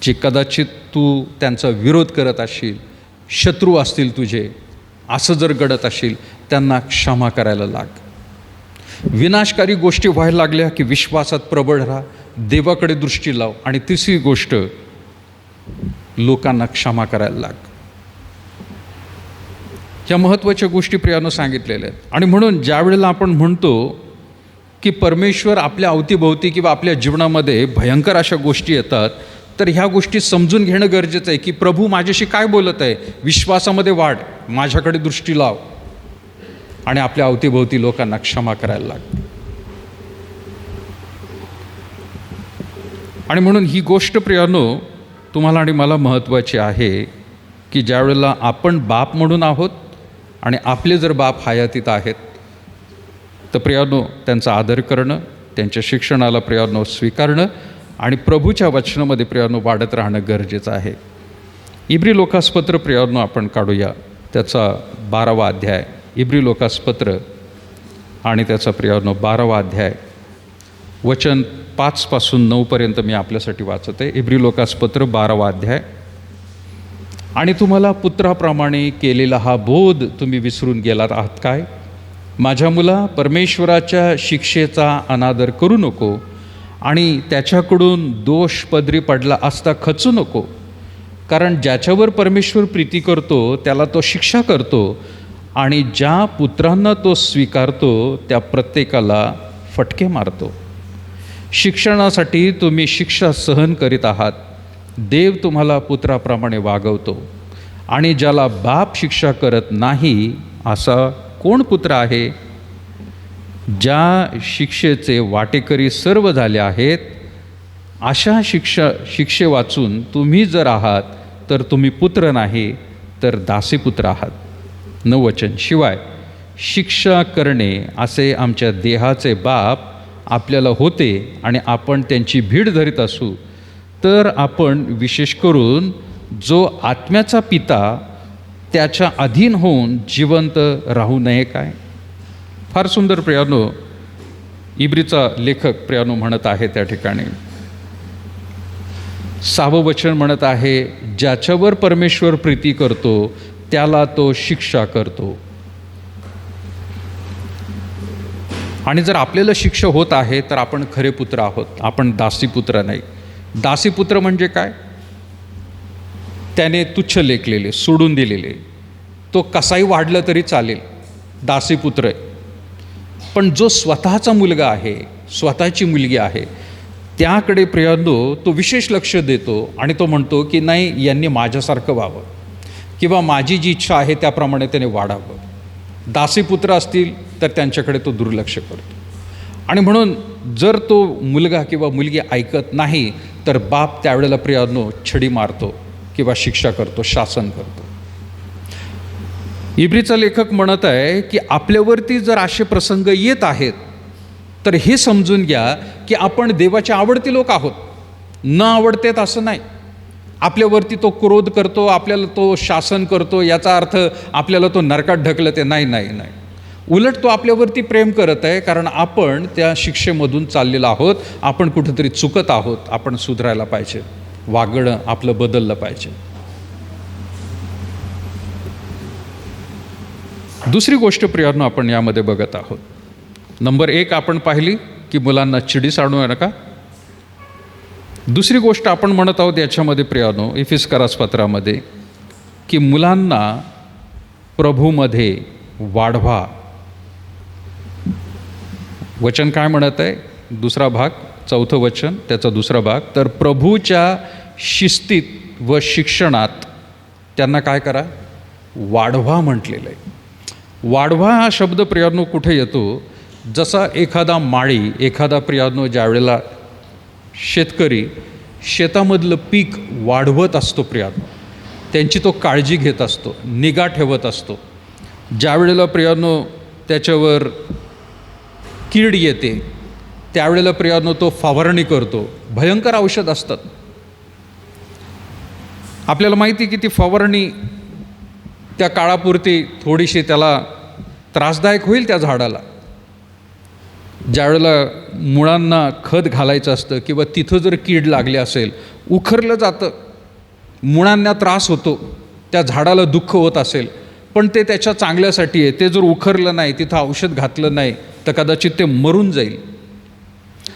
जे कदाचित तू त्यांचा विरोध करत असशील, शत्रू असतील तुझे, असं जर घडत असशील, त्यांना क्षमा करायला लाग. विनाशकारी गोष्टी व्हायला लागल्या की विश्वासात प्रबळ राहा, देवाकडे दृष्टी लाव. आणि तिसरी गोष्ट, लोकांना क्षमा करायला लाग. ह्या महत्त्वाच्या गोष्टी प्रियानं सांगितलेल्या आहेत. आणि म्हणून ज्या वेळेला आपण म्हणतो की परमेश्वर आपल्या अवतीभोवती किंवा आपल्या जीवनामध्ये भयंकर अशा गोष्टी येतात, तर ह्या गोष्टी समजून घेणं गरजेचं आहे की प्रभू माझ्याशी काय बोलत आहे. विश्वासामध्ये वाढ, माझ्याकडे दृष्टी लाव आणि आपल्या अवतीभोवती लोकांना क्षमा करायला लाग. आणि म्हणून ही गोष्ट प्रियानो तुम्हाला आणि मला महत्त्वाची आहे की ज्या वेळेला आपण बाप म्हणून आहोत आणि आपले जर बाप हयातीत आहेत, तर प्रियानो त्यांचा आदर करणं, त्यांच्या शिक्षणाला प्रियानो स्वीकारणं आणि प्रभूच्या वचनामध्ये प्रियानो वाढत राहणं गरजेचं आहे. इब्री लोकासपत्र प्रियानो आपण काढूया, त्याचा 12वा अध्याय. इब्री लोकासपत्र आणि त्याचा प्रियानो 12वा अध्याय, वचन 5 पासून 9 पर्यंत मी आपल्यासाठी वाचत आहे. इब्री लोकासपत्र 12वा अध्याय आणि तुम्हाला पुत्राप्रमाणे केलेला हा बोध तुम्ही विसरून गेलात आहात काय? माझ्या मुला, परमेश्वराच्या शिक्षेचा अनादर करू नको आणि त्याच्याकडून दोष पदरी पडला असता खचू नको. कारण ज्याच्यावर परमेश्वर प्रीती करतो त्याला तो शिक्षा करतो आणि ज्या पुत्रांना तो स्वीकारतो त्या प्रत्येकाला फटके मारतो. शिक्षणासाठी तुम्ही शिक्षा सहन करीत आहात. देव तुम्हाला पुत्राप्रमाणे वागवतो आणि ज्याला बाप शिक्षा करत नाही असा कोण पुत्र आहे? ज्या शिक्षेचे वाटेकरी सर्व झाले आहेत अशा शिक्षे वाचून तुम्ही जर आहात तर तुम्ही पुत्र नाही तर दासीपुत्र आहात. 9 वचन. शिवाय शिक्षा करणे असे आमच्या देहाचे बाप आपल्याला होते आणि आपण त्यांची भीड धरीत असू तर आपण विशेष करून जो आत्म्याचा पिता त्याच्या अधीन होऊन जिवंत राहू नये काय? फार सुंदर प्रियानो इब्रीचा लेखक प्रियानो म्हणत आहे त्या ठिकाणी. 6वं वचन म्हणत आहे, ज्याच्यावर परमेश्वर प्रीती करतो त्याला तो शिक्षा करतो. आणि जर आपल्याला शिक्षा होत आहे तर आपण खरे पुत्र आहोत, आपण दासीपुत्र नाही. दासीपुत्र म्हणजे काय? त्याने तुच्छ लेखलेले, सोडून दिलेले, तो कसाही वाढला तरी चालेल, दासीपुत्र आहे. पण जो स्वतःचा मुलगा आहे, स्वतःची मुलगी आहे, त्याकडे प्रियांनो तो विशेष लक्ष देतो आणि तो म्हणतो की नाही, यांनी माझ्यासारखं व्हावं किंवा माझी जी इच्छा आहे त्याप्रमाणे त्याने वाढावं. दासीपुत्र असतील तर त्यांच्याकडे तो दुर्लक्ष करतो. आणि म्हणून जर तो मुलगा किंवा मुलगी ऐकत नाही तर बाप त्यावेळेला प्रियांनो छडी मारतो किंवा शिक्षा करतो, शासन करतो. इब्रीचा लेखक म्हणत आहे की आपल्यावरती जर असे प्रसंग येत आहेत तर हे समजून घ्या की आपण देवाचे आवडते लोक आहोत. न आवडतेत असं नाही. आपल्यावरती तो क्रोध करतो, आपल्याला तो शासन करतो, याचा अर्थ आपल्याला तो नरकात ढकलते नाही नाही नाही. उलट तो आपल्यावरती प्रेम करत आहे, कारण आपण त्या शिक्षेमधून चाललेलो आहोत. आपण कुठेतरी चुकत आहोत, आपण सुधारायला पाहिजे, वागणं आपलं बदललं पाहिजे. दुसरी गोष्ट प्रियांनो आपण यामध्ये बघत आहोत. नंबर 1 आपण पाहिली की मुलांना चिडीस आणू नका. दुसरी गोष्ट आपण म्हणत आहोत याच्यामध्ये प्रियांनो, इफिस्करास पत्रामध्ये, की मुलांना प्रभूमध्ये वाढवा. वचन काय म्हणत आहे? दुसरा भाग, 4थं वचन, त्याचा दुसरा भाग. तर प्रभूच्या शिस्तीत व शिक्षणात त्यांना काय करा? वाढवा म्हटलेलं आहे. वाढवा हा शब्द प्रियांनो कुठे येतो? जसा एखादा माळी, एखादा प्रियांनो ज्यावेळेला शेतकरी शेतामधलं पीक वाढवत असतो प्रियांनो, त्यांची तो काळजी घेत असतो, निगा ठेवत असतो. ज्यावेळेला प्रियांनो त्याच्यावर कीड येते त्यावेळेला प्रियांनो तो फवारणी करतो. भयंकर औषध असतात. आपल्याला माहिती की ती फवारणी त्या काळापुरती थोडीशी त्याला त्रासदायक होईल त्या झाडाला. ज्यावेळेला मुळांना खत घालायचं असतं किंवा तिथं जर कीड लागली असेल, उखरलं जातं, मुळांना त्रास होतो, त्या झाडाला दुःख होत असेल, पण ते त्याच्या चांगल्यासाठी आहे. ते जर उखरलं नाही, तिथं औषध घातलं नाही तर कदाचित ते मरून जाईल.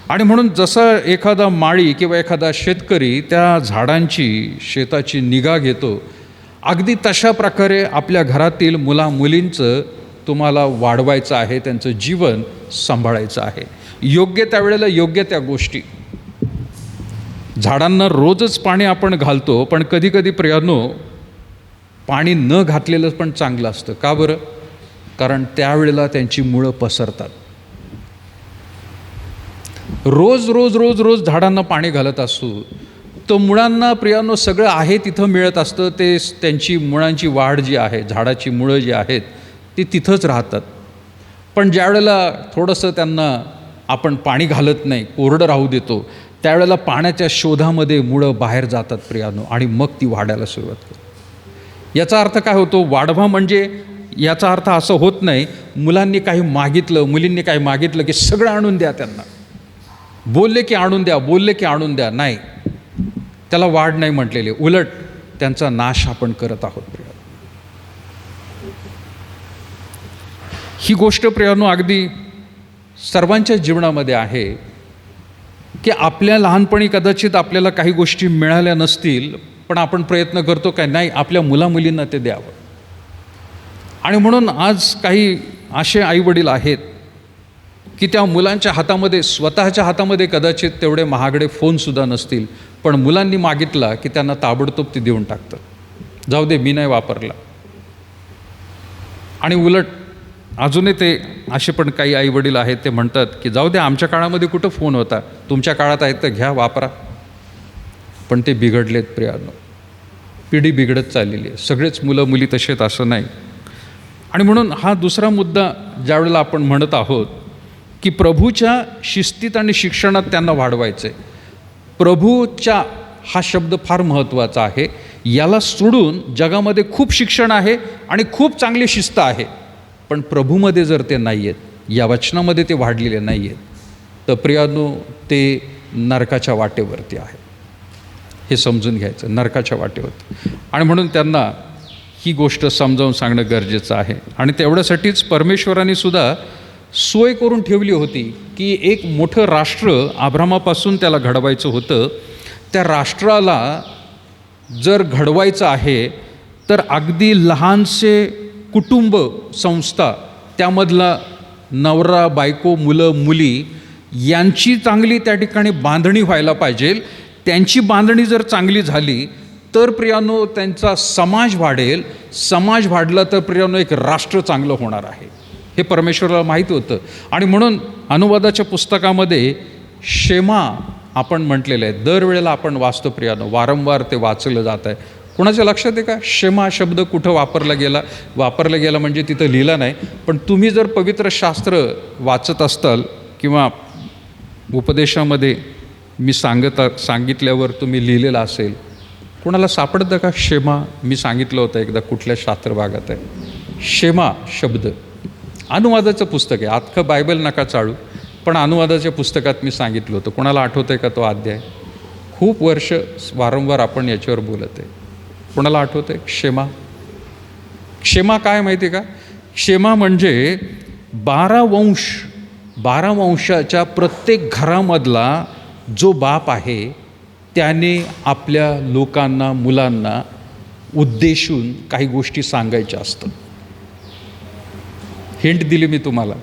आणि म्हणून जसं एखादा माळी किंवा एखादा शेतकरी त्या झाडांची, शेताची निगा घेतो, अगदी तशा प्रकारे आपल्या घरातील मुलींचं तुम्हाला वाढवायचं आहे, त्यांचं जीवन सांभाळायचं आहे. योग्य त्यावेळेला योग्य त्या गोष्टी. झाडांना रोजच पाणी आपण घालतो, पण कधीकधी प्रियांनो पाणी न घातलेलं पण चांगलं असतं. का बरं? कारण त्यावेळेला त्यांची मुळं पसरतात. रोज रोज रोज रोज झाडांना पाणी घालत असतो तर मुळांना प्रियांनो सगळं आहे तिथं मिळत असतं. ते त्यांची मुळांची वाढ जी आहे, झाडाची मुळं जी आहेत ती तिथंच राहतात. पण ज्यावेळेला थोडंसं त्यांना आपण पाणी घालत नाही, कोरडं राहू देतो, त्यावेळेला पाण्याच्या शोधामध्ये मुळं बाहेर जातात प्रियांनो आणि मग ती वाढायला सुरुवात करते. याचा अर्थ काय होतो? वाढवा म्हणजे याचा अर्थ असं होत नाही मुलांनी काही मागितलं, मुलींनी काही मागितलं की सगळं आणून द्या त्यांना, बोलले की आणून द्या, बोलले की आणून द्या. नाही, त्याला वाढ नाही म्हटलेली. उलट त्यांचा नाश आपण करत आहोत प्रिया. ही गोष्ट प्रियानो अगदी सर्वांच्या जीवनामध्ये आहे की आपल्या लहानपणी कदाचित आपल्याला काही गोष्टी मिळाल्या नसतील, पण आपण प्रयत्न करतो काय नाही आपल्या मुलामुलींना ते द्यावं. आणि म्हणून आज काही असे आईवडील आहेत की त्या मुलांच्या हातामध्ये, स्वतःच्या हातामध्ये कदाचित तेवढे महागडे फोनसुद्धा नसतील, पण मुलांनी मागितला की त्यांना ताबडतोब ते देऊन टाकतात. जाऊ दे, मी नाही वापरला. आणि उलट अजूनही ते असे पण काही आईवडील आहेत, ते म्हणतात की जाऊ दे, आमच्या काळामध्ये कुठं फोन होता, तुमच्या काळात आहेत तर घ्या, वापरा. पण ते बिघडलेत प्रियानो, पिढी बिघडत चाललेली आहे. सगळेच मुलं मुली तसेच असं नाही. आणि म्हणून हा दुसरा मुद्दा ज्यावेळेला आपण म्हणत आहोत की प्रभूच्या शिस्तीत आणि शिक्षणात त्यांना वाढवायचं आहे. प्रभूच्या हा शब्द फार महत्त्वाचा आहे. याला सोडून जगामध्ये खूप शिक्षण आहे आणि खूप चांगली शिस्त आहे, पण प्रभूमध्ये जर ते नाही आहेत, या वचनामध्ये ते वाढलेले नाही आहेत, तर प्रियानो ते नरकाच्या वाटेवरती आहे. हे समजून घ्यायचं, नरकाच्या वाटेवरती. आणि म्हणून त्यांना ही गोष्ट समजावून सांगणं गरजेचं आहे. आणि तेवढ्यासाठीच परमेश्वराने सुद्धा सोय करून ठेवली होती की एक मोठं राष्ट्र अब्रामापासून त्याला घडवायचं होतं. त्या राष्ट्राला जर घडवायचं आहे तर अगदी लहानसे कुटुंब संस्था, त्यामधला नवरा बायको मुलं मुली यांची चांगली त्या ठिकाणी बांधणी व्हायला पाहिजे. त्यांची बांधणी जर चांगली झाली तर प्रियानो त्यांचा समाज वाढेल. समाज वाढला तर प्रियानो एक राष्ट्र चांगलं होणार आहे. हे परमेश्वराला माहीत होतं. आणि म्हणून अनुवादाच्या पुस्तकामध्ये शेमा आपण म्हटलेलं आहे. दरवेळेला आपण वाचतो प्रियानो, वारंवार ते वाचलं जात आहे. कोणाच्या लक्षात आहे का शेमा शब्द कुठं वापरला गेला म्हणजे तिथं लिहिला नाही. पण तुम्ही जर पवित्र शास्त्र वाचत असताल किंवा उपदेशामध्ये मी सांगितल्यावर तुम्ही लिहिलेलं असेल, कोणाला सापडतं का शेमा? मी सांगितलं होतं एकदा कुठल्या शास्त्रभागात आहे. शेमा शब्द अनुवादाचं पुस्तक आहे. अख्खं बायबल नका चाळू, पण अनुवादाच्या पुस्तकात मी सांगितलं होतं. कोणाला आठवतं आहे का तो अध्याय? खूप वर्ष वारंवार आपण याच्यावर बोलत आहे. कोणाला आठवतं आहे? क्षेमा काय माहिती आहे का? क्षेमा म्हणजे 12 वंशाच्या प्रत्येक घरामधला जो बाप आहे त्याने आपल्या लोकांना, मुलांना उद्देशून काही गोष्टी सांगायच्या असतात. हिंट दिली मी तुम्हाला,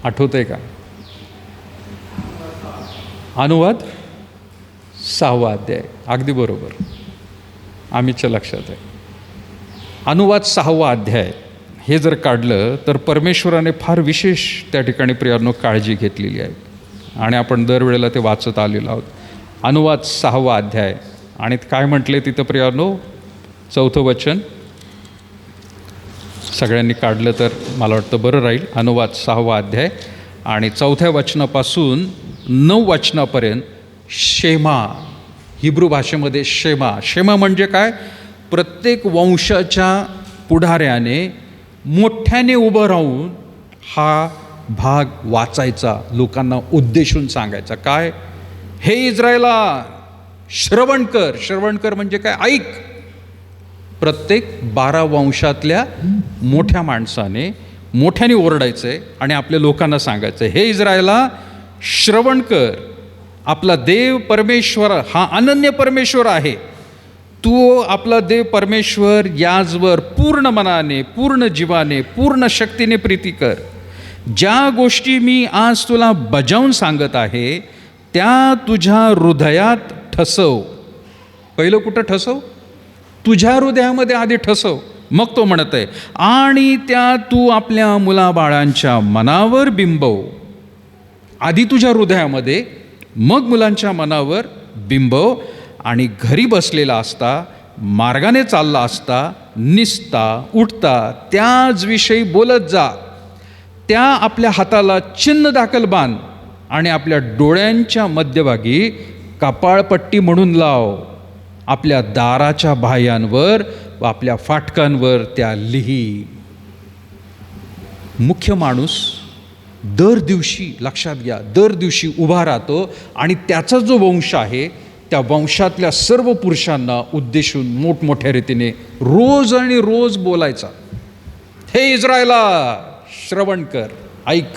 आठवतं आहे का? अनुवाद 6वा अध्याय, अगदी बरोबर, आम्हीच्या लक्षात आहे. अनुवाद 6वा अध्याय हे जर काढलं तर परमेश्वराने फार विशेष त्या ठिकाणी प्रियानो काळजी घेतलेली आहे आणि आपण दरवेळेला ते वाचत आलेलो आहोत. अनुवाद 6वा अध्याय आणि काय म्हटले तिथं प्रियानो? 4थं वचन सगळ्यांनी काढलं तर मला वाटतं बरं राहील. अनुवाद 6वा अध्याय आणि 4थ्या वचनापासून 9 वचनापर्यंत शेमा, हिब्रू भाषेमध्ये शेमा म्हणजे काय? प्रत्येक वंशाच्या पुढाऱ्याने मोठ्याने उभं राहून हा भाग वाचायचा, लोकांना उद्देशून सांगायचा. काय? हे इस्रायला श्रवण कर म्हणजे काय? ऐक. प्रत्येक 12 वंशातल्या मोठ्या माणसाने मोठ्याने ओरडायचं आहे आणि आपल्या लोकांना सांगायचं, हे इस्रायला श्रवण कर, आपला देव परमेश्वर हा अनन्य परमेश्वर आहे. तू आपला देव परमेश्वर याचवर पूर्ण मनाने, पूर्ण जीवाने, पूर्ण शक्तीने प्रीती कर. ज्या गोष्टी मी आज तुला बजावून सांगत आहे त्या तुझ्या हृदयात ठसव. पहिलं कुठं ठसव? तुझ्या हृदयामध्ये आधी ठसव. मग तो म्हणत आहे आणि त्या तू आपल्या मुलाबाळांच्या मनावर बिंबव. आधी तुझ्या हृदयामध्ये, मग मुलांच्या मनावर बिंबव. आणि घरी बसलेला असता, मार्गाने चालला असता, निसता उठता त्याच विषयी बोलत जा. त्या आपल्या हाताला चिन्ह दाखल बांध आणि आपल्या डोळ्यांच्या मध्यभागी कपाळपट्टी म्हणून लाव. आपल्या दाराच्या बाह्यांवर व आपल्या फाटकांवर त्या लिही. मुख्य माणूस दर दिवशी, लक्षात घ्या, दर दिवशी उभा राहतो आणि त्याचा जो वंश आहे त्या वंशातल्या सर्व पुरुषांना उद्देशून मोठमोठ्या रीतीने रोज आणि रोज बोलायचा, हे इस्रायला श्रवण कर, ऐक.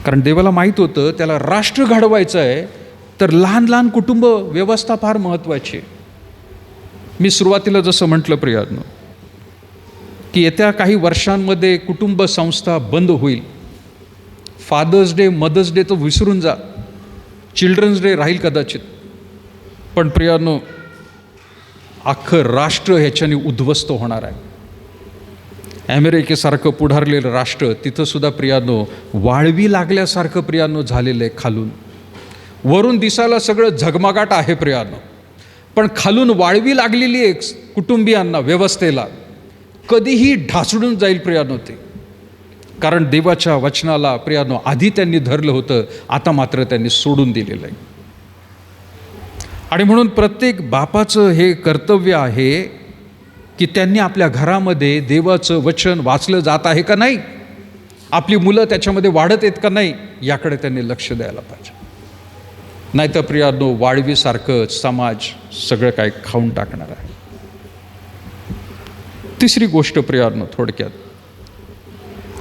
कारण देवाला माहीत होतं त्याला राष्ट्र घडवायचं आहे, तर लहान लहान कुटुंब व्यवस्था फार महत्त्वाची आहे. मी सुरुवातीला जसं म्हटलं प्रियानो, की येत्या काही वर्षांमध्ये कुटुंब संस्था बंद होईल. फादर्स डे, मदर्स डे तो विसरून जा, चिल्ड्रन्स डे राहील कदाचित, पण प्रियानो अख्खं राष्ट्र ह्याच्याने उद्ध्वस्त होणार आहे. अमेरिकेसारखं पुढारलेलं राष्ट्र, तिथंसुद्धा प्रियानो वाळवी लागल्यासारखं प्रियानो झालेलं आहे. खालून वरून दिसायला सगळं झगमगाट आहे प्रियानो, पण खालून वाळवी लागलेली एक कुटुंबियांना, व्यवस्थेला कधीही ढासळून जाईल प्रियानो ते. कारण देवाच्या वचनाला प्रियानो आधी त्यांनी धरलं होतं, आता मात्र त्यांनी सोडून दिलेलं आहे. आणि म्हणून प्रत्येक बापाचं हे कर्तव्य आहे की त्यांनी आपल्या घरामध्ये देवाचं वचन वाचलं जात आहे का नाही, आपली मुलं त्याच्यामध्ये वाढत आहेत का नाही, याकडे त्यांनी लक्ष द्यायला पाहिजे. नाहीतर प्रियानो वाळवीसारखं समाज सगळं काय खाऊन टाकणार आहे. तिसरी गोष्ट प्रियानो, थोडक्यात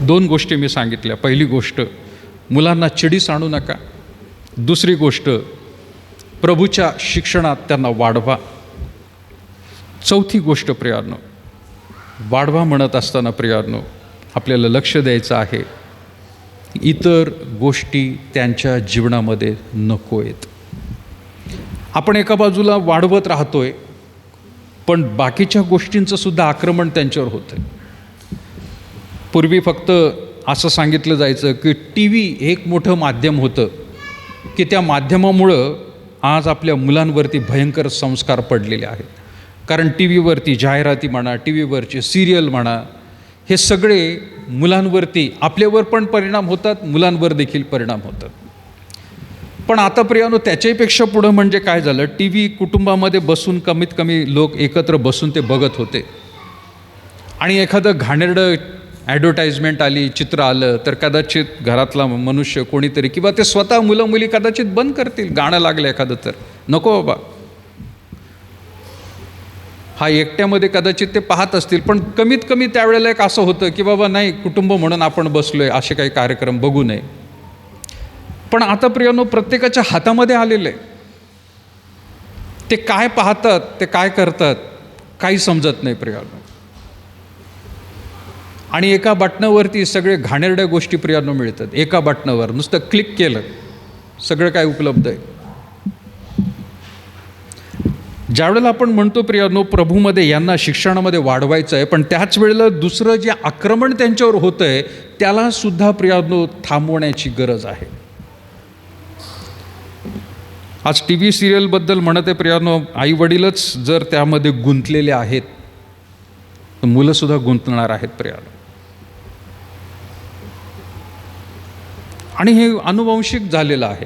2 गोष्टी मी सांगितल्या. पहिली गोष्ट, मुलांना चिडीस आणू नका. दुसरी गोष्ट, प्रभूच्या शिक्षणात त्यांना वाढवा. चौथी गोष्ट प्रियानो, वाढवा म्हणत असताना प्रियानो आपल्याला लक्ष द्यायचं आहे, इतर गोष्टी त्यांच्या जीवनामध्ये नको आहेत. आपण एका बाजूला वाढवत राहतोय, पण बाकीच्या गोष्टींचं सुद्धा आक्रमण त्यांच्यावर होतं आहे. पूर्वी फक्त असं सांगितलं जायचं की टी व्ही एक मोठं माध्यम होतं, की त्या माध्यमामुळं आज आपल्या मुलांवरती भयंकर संस्कार पडलेले आहेत. कारण टी व्हीवरती जाहिराती म्हणा, टी व्हीवरचे सिरियल म्हणा, हे सगळे मुलांवरती, आपल्यावर पण परिणाम होतात, मुलांवर देखील परिणाम होतात. पण आता प्रियानो त्याच्यापेक्षा पुढं म्हणजे काय झालं, टी व्ही कुटुंबामध्ये बसून कमीत कमी लोक एकत्र बसून ते बघत होते. आणि एखादं घाणेरडं ॲडव्हर्टाईजमेंट आली, चित्र आलं, तर कदाचित घरातला मनुष्य कोणीतरी किंवा ते स्वतः मुलं मुली कदाचित बंद करतील. गाणं लागलं एखादं तर नको बाबा, हा एकट्यामध्ये कदाचित ते पाहत असतील, पण कमीत कमी त्यावेळेला एक असं होतं की बाबा नाही, कुटुंब म्हणून आपण बसलोय, असे काही कार्यक्रम बघू नये. पण आता प्रियानो प्रत्येकाच्या हातामध्ये आलेलं आहे. ते काय पाहतात, ते काय करतात, काही समजत नाही प्रियानो. आणि एका बटनावरती सगळे घाणेरड्या गोष्टी प्रियानो मिळतात. एका बटनावर नुसतं क्लिक केलं सगळं काय उपलब्ध आहे. ज्यावेळेला आपण म्हणतो प्रियानो प्रभूमध्ये यांना शिक्षणामध्ये वाढवायचं आहे, पण त्याच वेळेला दुसरं जे आक्रमण त्यांच्यावर होतं आहे त्याला सुद्धा प्रियानो थांबवण्याची गरज आहे. आज टी व्ही सिरियलबद्दल म्हणत आहे प्रियानो, आई वडीलच जर त्यामध्ये गुंतलेले आहेत तर मुलंसुद्धा गुंतणार आहेत प्रियानो. आणि हे अनुवंशिक झालेलं आहे.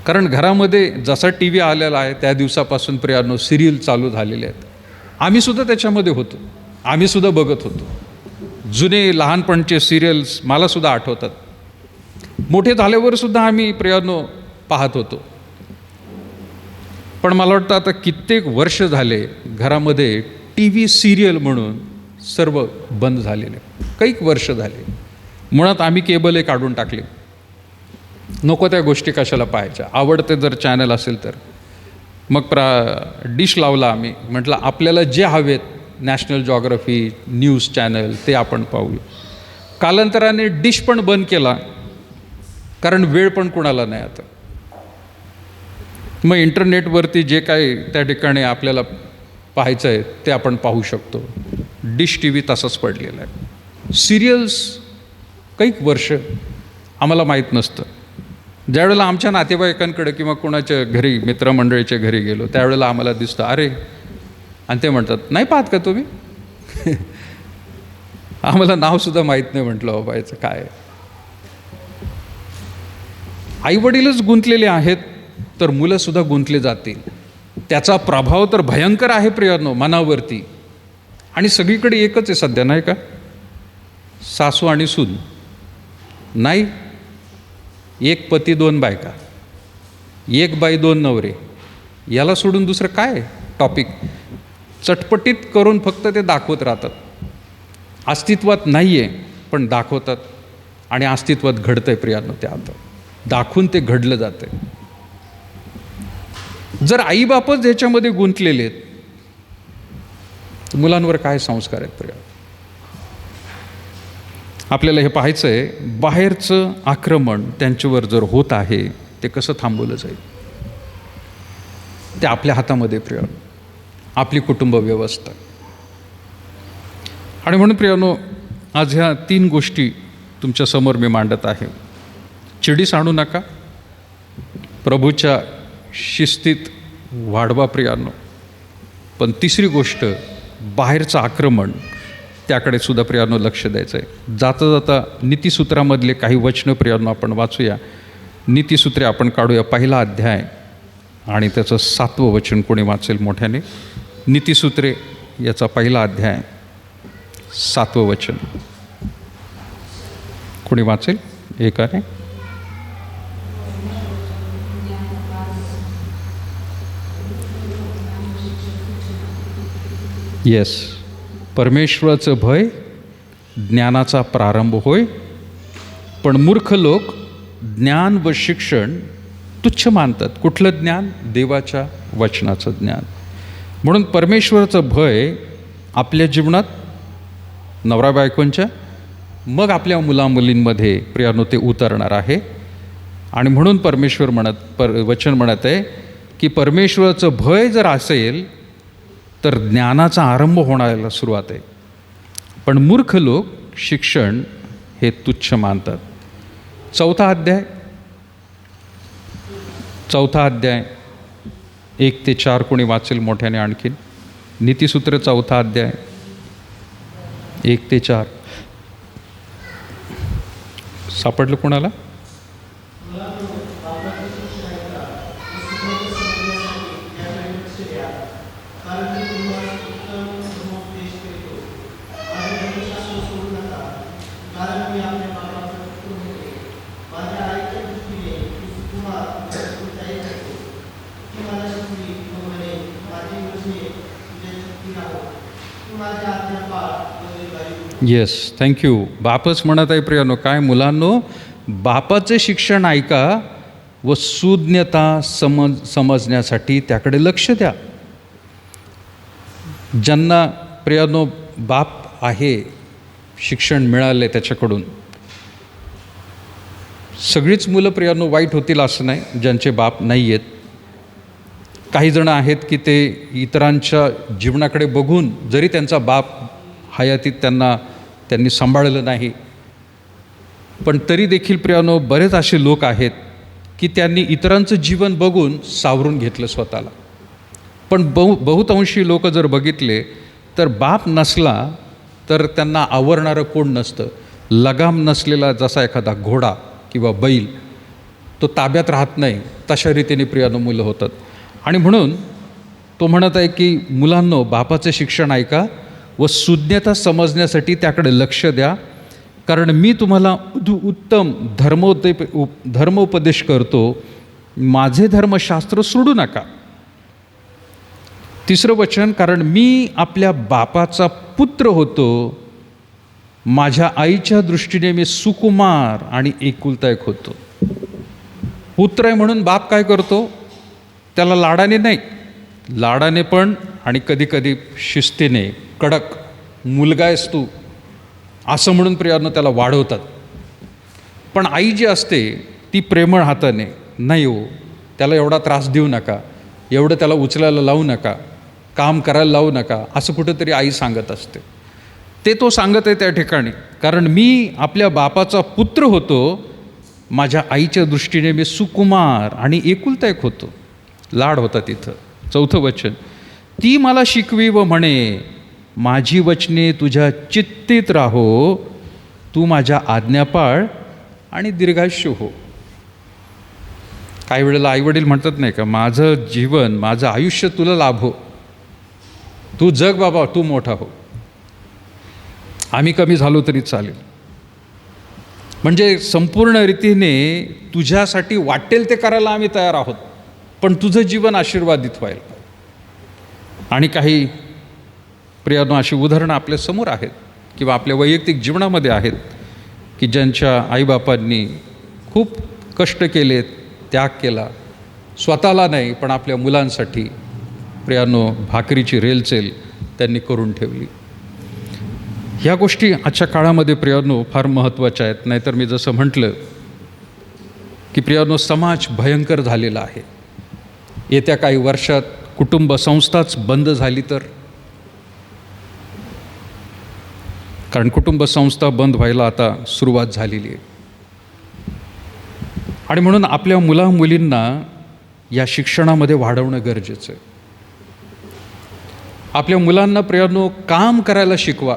कारण घरामध्ये जसा टी व्ही आलेला आहे त्या दिवसापासून प्रियानो सिरियल चालू झालेले आहेत. आम्हीसुद्धा त्याच्यामध्ये होतो, आम्हीसुद्धा बघत होतो. जुने लहानपणचे सिरियल्स मलासुद्धा आठवतात. मोठे झाल्यावर सुद्धा आम्ही प्रियानो पाहत होतो. पण मला वाटतं आता कित्येक वर्ष झाले घरामध्ये टी व्ही सिरियल म्हणून सर्व बंद झालेले. कैक वर्ष झाले. मुळात आम्ही केबलही काढून टाकले, नको त्या गोष्टी कशाला पाहायच्या. आवडते जर चॅनल असेल तर मग डिश लावला आम्ही. म्हटलं आपल्याला जे हवेत, नॅशनल जॉग्राफी, न्यूज चॅनल, ते आपण पाहूया. कालांतराने डिश पण बंद केला, कारण वेळ पण कुणाला नाही आता. मग इंटरनेटवरती जे काय त्या ठिकाणी आपल्याला पाहायचं आहे ते आपण पाहू शकतो. डिश टी व्ही तसंच पडलेला आहे. सिरियल्स कैक वर्ष आम्हाला माहीत नसतं. ज्यावेळेला आमच्या नातेवाईकांकडे किंवा कोणाच्या घरी, मित्रमंडळीच्या घरी गेलो त्यावेळेला आम्हाला दिसतं, अरे, आणि ते म्हणतात नाही पाहत का तुम्ही? आम्हाला नावसुद्धा माहीत नाही. म्हटलं बाबा याचं काय. आईवडीलच गुंतलेले आहेत तर मुलंसुद्धा गुंतले जातील. त्याचा प्रभाव तर भयंकर आहे प्रियानो मनावरती. आणि सगळीकडे एकच आहे सध्या, नाही का, सासू आणि सून नाही, एक पती दोन बायका. एक बाई दोन नवरे, याला सोडून दुसरं काय टॉपिक? चटपटीत करून फक्त ते दाखवत राहतात. अस्तित्वात नाही आहे पण दाखवतात, आणि अस्तित्वात घडतं आहे प्रियांनो. ते आता दाखवून ते घडलं जातं आहे. जर आईबापच याच्यामध्ये गुंतलेले आहेत, मुलांवर काय संस्कार आहेत प्रिया? आपल्याला हे पाहायचं आहे, बाहेरचं आक्रमण त्यांच्यावर जर होत आहे ते कसं थांबवलं जाईल? ते आपल्या हातामध्ये प्रिया, आपली कुटुंब व्यवस्था. आणि म्हणून प्रियानो, आज ह्या 3 गोष्टी तुमच्यासमोर मी मांडत आहे. चिडीस आणू नका, प्रभूच्या शिस्तीत वाढवा प्रियानो. पण तिसरी गोष्ट, बाहेरचं आक्रमण, त्याकडे सुद्धा प्रियानो लक्ष द्यायचं आहे. जाता जाता नीतिसूत्रामधले काही वचनं प्रियानो आपण वाचूया. नीतिसूत्रे आपण काढूया. 1 अध्याय आणि त्याचं 7वं वचन कोणी वाचेल मोठ्याने? नीतिसूत्रे याचा 1 अध्याय 7वं वचन कोणी वाचेल एकाने? येस. परमेश्वराचं भय ज्ञानाचा प्रारंभ होय, पण मूर्ख लोक ज्ञान व शिक्षण तुच्छ मानतात. कुठलं ज्ञान? देवाच्या वचनाचं ज्ञान. म्हणून परमेश्वराचं भय आपल्या जीवनात, नवरा बायकोंच्या, मग आपल्या मुलामुलींमध्ये प्रियानो ते उतरणार आहे. आणि म्हणून परमेश्वर वचन म्हणत आहे की परमेश्वराचं भय जर असेल तर ज्ञानाचा आरंभ होण्याला सुरुवात आहे, पण मूर्ख लोक शिक्षण हे तुच्छ मानतात. 4था अध्याय 1 ते 4 कोणी वाचेल मोठ्याने आणखीन? नीतिसूत्र 4था अध्याय 1 ते 4 सापडलं कोणाला? Yes, thank you. बापच म्हणत आहे प्रियानो, काय मुलांनो, बापाचे शिक्षण ऐका व सुज्ञता समजण्यासाठी त्याकडे लक्ष द्या. ज्यांना प्रियानो बाप आहे, शिक्षण मिळाले त्याच्याकडून, सगळीच मुलं प्रियानो वाईट होतील असं नाही. ज्यांचे बाप नाही आहेत, काही जण आहेत की ते इतरांच्या जीवनाकडे बघून, जरी त्यांचा बाप हयातीत त्यांनी सांभाळलं नाही, पण तरी देखील प्रियानो बरेच असे लोक आहेत की त्यांनी इतरांचं जीवन बघून सावरून घेतलं स्वतःला. पण बहुतांशी लोक जर बघितले तर बाप नसला तर त्यांना आवरणारं कोण नसतं. लगाम नसलेला जसा एखादा घोडा किंवा बैल, तो ताब्यात राहत नाही, तशा रीतीने प्रियानो मुलं होतात. आणि म्हणून तो म्हणत आहे की मुलांनो, बापाचे शिक्षण ऐका व सुज्ञता समजण्यासाठी त्याकडे लक्ष द्या, कारण मी तुम्हाला उत्तम धर्मोपदेश करतो. माझे धर्मशास्त्र सोडू नका. 3रं वचन, कारण मी आपल्या बापाचा पुत्र होतो, माझ्या आईच्या दृष्टीने मी सुकुमार आणि एकुलता एक होतो. पुत्र आहे म्हणून बाप काय करतो? त्याला लाडाने नाही, लाडाने पण आणि कधीकधी शिस्तीने, कडक, मुलगा आहेस तू असं म्हणून प्रियानो त्याला वाढवतात. पण आई जी असते ती प्रेमळ हाताने, नाही हो, त्याला एवढा त्रास देऊ नका, एवढं त्याला उचलायला लावू नका, काम करायला लावू नका, असं कुठंतरी आई सांगत असते. ते तो सांगत आहे त्या ठिकाणी, कारण मी आपल्या बापाचा पुत्र होतो, माझ्या आईच्या दृष्टीने मी सुकुमार आणि एकुलता एक होतो. लाड होता तिथं. 4थं वचन, ती मला शिकवी व म्हणे, माझी वचने तुझ्या चित्तीत राहो, तू माझ्या आज्ञा पाळ आणि दीर्घायुष्य हो. काही वेळेला आईवडील म्हणतात नाही का, माझं जीवन, माझं आयुष्य तुला लाभो, तू जग बाबा, तू मोठा हो, आम्ही कमी झालो तरी चालेल. म्हणजे संपूर्ण रीतीने तुझ्यासाठी वाटेल ते करायला आम्ही तयार आहोत. पण तुझं जीवन आशीर्वादित व्हायला. आणि काही प्रियानो अशी उदाहरणं आपल्या समोर आहेत किंवा आपल्या वैयक्तिक जीवनामध्ये आहेत की ज्यांच्या आईबापांनी खूप कष्ट केलेत, त्याग केला, स्वतःला नाही पण आपल्या मुलांसाठी प्रियानो भाकरीची रेलचेल त्यांनी करून ठेवली. ह्या गोष्टी आजच्या काळामध्ये प्रियानो फार महत्त्वाच्या आहेत. नाहीतर मी जसं म्हटलं की प्रियानो समाज भयंकर झालेला आहे. येत्या काही वर्षात कुटुंब संस्थाच बंद झाली तर, कारण कुटुंब संस्था बंद व्हायला आता सुरुवात झालेली आहे. आणि म्हणून आपल्या मुलामुलींना या शिक्षणामध्ये वाढवणं गरजेचं आहे. आपल्या मुलांना प्रियानो काम करायला शिकवा.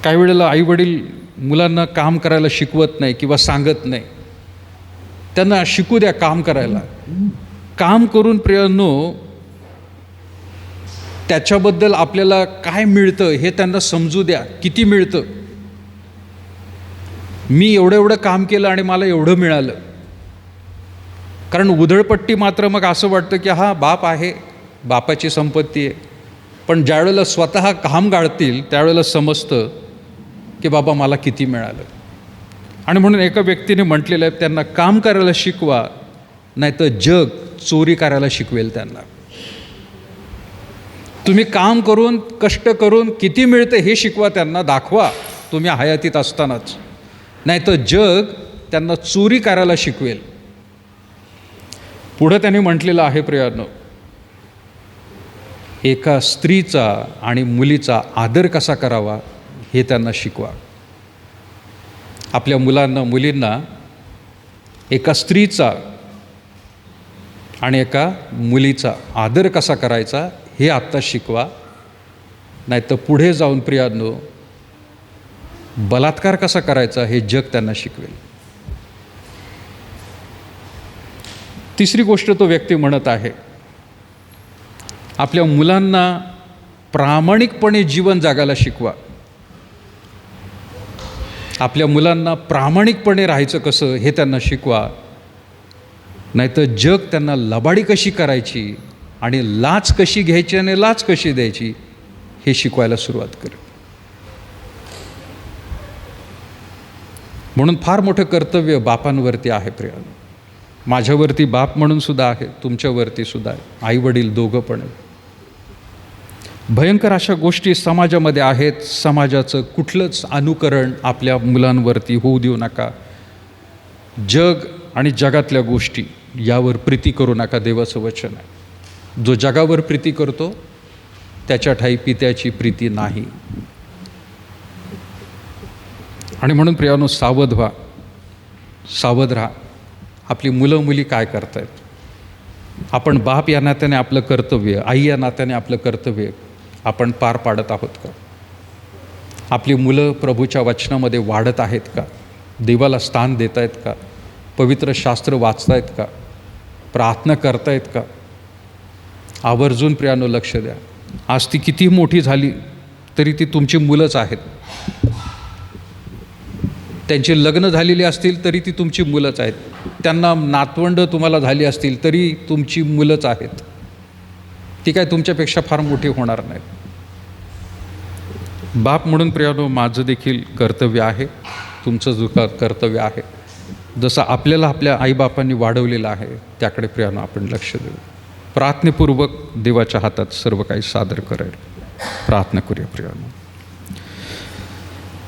काही वेळेला आईवडील मुलांना काम करायला शिकवत नाही किंवा सांगत नाही. त्यांना शिकू द्या काम करायला. काम करून प्रियानो त्याच्याबद्दल आपल्याला काय मिळतं हे त्यांना समजू द्या. किती मिळतं, मी एवढं काम केलं आणि मला एवढं मिळालं. कारण उधळपट्टी मात्र मग असं वाटतं की हा बाप आहे, बापाची संपत्ती आहे. पण ज्यावेळेला स्वतः काम गाळतील त्यावेळेला समजतं की बाबा मला किती मिळालं. आणि म्हणून एका व्यक्तीने म्हटलेलं आहे, त्यांना काम करायला शिकवा, नाही तर जग चोरी करायला शिकवेल त्यांना. तुम्ही काम करून कष्ट करून किती मिळतं हे शिकवा, त्यांना दाखवा तुम्ही हयातीत असतानाच, नाही तर जग त्यांना चोरी करायला शिकवेल. पुढं त्यांनी म्हटलेलं आहे प्रियानो, एका स्त्रीचा आणि मुलीचा आदर कसा करावा हे त्यांना शिकवा. आपल्या मुलांना मुलींना एका स्त्रीचा आणि एका मुलीचा आदर कसा करायचा हे आत्ता शिकवा, नाही तर पुढे जाऊन प्रियानो बलात्कार कसा करायचा हे जग त्यांना शिकवेल. तिसरी गोष्ट तो व्यक्ती म्हणत आहे, आपल्या मुलांना प्रामाणिकपणे जीवन जगायला शिकवा. आपल्या मुलांना प्रामाणिकपणे राहायचं कसं हे त्यांना शिकवा, नाहीतर जग त्यांना लबाडी कशी करायची आणि लाच कशी घ्यायची आणि लाच कशी द्यायची हे शिकवायला सुरुवात करेल. म्हणून फार मोठं कर्तव्य बापांवरती आहे प्रियानो. माझ्यावरती बाप म्हणून सुद्धा आहे, तुमच्यावरती सुद्धा आहे, आई वडील दोघं पण आहे. भयंकर अशा गोष्टी समाजामध्ये आहेत. समाजाचं कुठलंच अनुकरण आपल्या मुलांवरती होऊ देऊ नका. जग आणि जगातल्या गोष्टी यावर प्रीती करू नका, देवाचं वचन आहे. जो जगावर प्रीती करतो त्याच्या ठाई पित्याची प्रीती नाही. आणि म्हणून प्रियानो सावध व्हा, सावध राहा. आपली मुलं मुली काय करतायत. आपण बाप या नात्याने आपलं कर्तव्य, आई या नात्याने आपलं कर्तव्य आपण पार पाडत आहोत का. आपली मुलं प्रभूच्या वचनामध्ये वाढत आहेत का, देवाला स्थान देत आहेत का, पवित्र शास्त्र वाचतायत का, प्रार्थना करतायत का. आवर्जून प्रियानो लक्ष द्या. आज ती किती मोठी झाली तरी ती तुमची मुलंच आहेत. त्यांची लग्न झालेली असतील तरी ती तुमची मुलंच आहेत. त्यांना नातवंड तुम्हाला झाली असतील तरी तुमची मुलंच आहेत. ती काय तुमच्यापेक्षा फार मोठी होणार नाहीत. बाप म्हणून प्रियानो माझं देखील कर्तव्य आहे, तुमचं जो कर्तव्य आहे. जसं आपल्याला आपल्या आईबापांनी वाढवलेलं आहे त्याकडे प्रियानो आपण लक्ष देऊ. प्रार्थनेपूर्वक देवाच्या हातात सर्व काही सादर करेल. प्रार्थना करूया प्रियानो.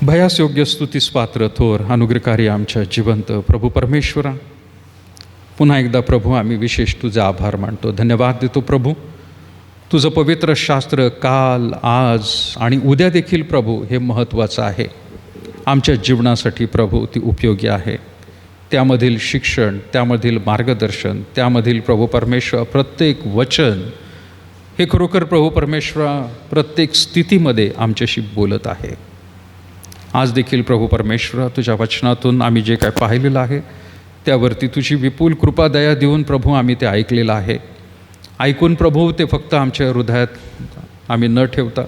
भयास योग्य स्तुतीस पात्र थोर अनुग्रहकारी आमच्या जिवंत प्रभू परमेश्वरा, पुन्हा एकदा प्रभू आम्ही विशेष तुझा आभार मानतो, धन्यवाद देतो प्रभू. तुझं पवित्र शास्त्र काल, आज आणि उद्या देखील प्रभू हे महत्त्वाचं आहे आमच्या जीवनासाठी प्रभू. ती उपयोगी आहे. त्यामधील शिक्षण, त्यामधील मार्गदर्शन, त्यामधील प्रभू परमेश्वर प्रत्येक वचन हे खरोखर प्रभू परमेश्वरा प्रत्येक स्थितीमध्ये आमच्याशी बोलत आहे. आज देखील प्रभू परमेश्वरा तुझ्या वचनातून आम्ही जे काय पाहिलेलं आहे त्यावरती तुझी विपुल कृपा दया देऊन प्रभू आम्ही ते ऐकलेलं आहे. ऐकून प्रभू ते फक्त आमच्या हृदयात आम्ही न ठेवता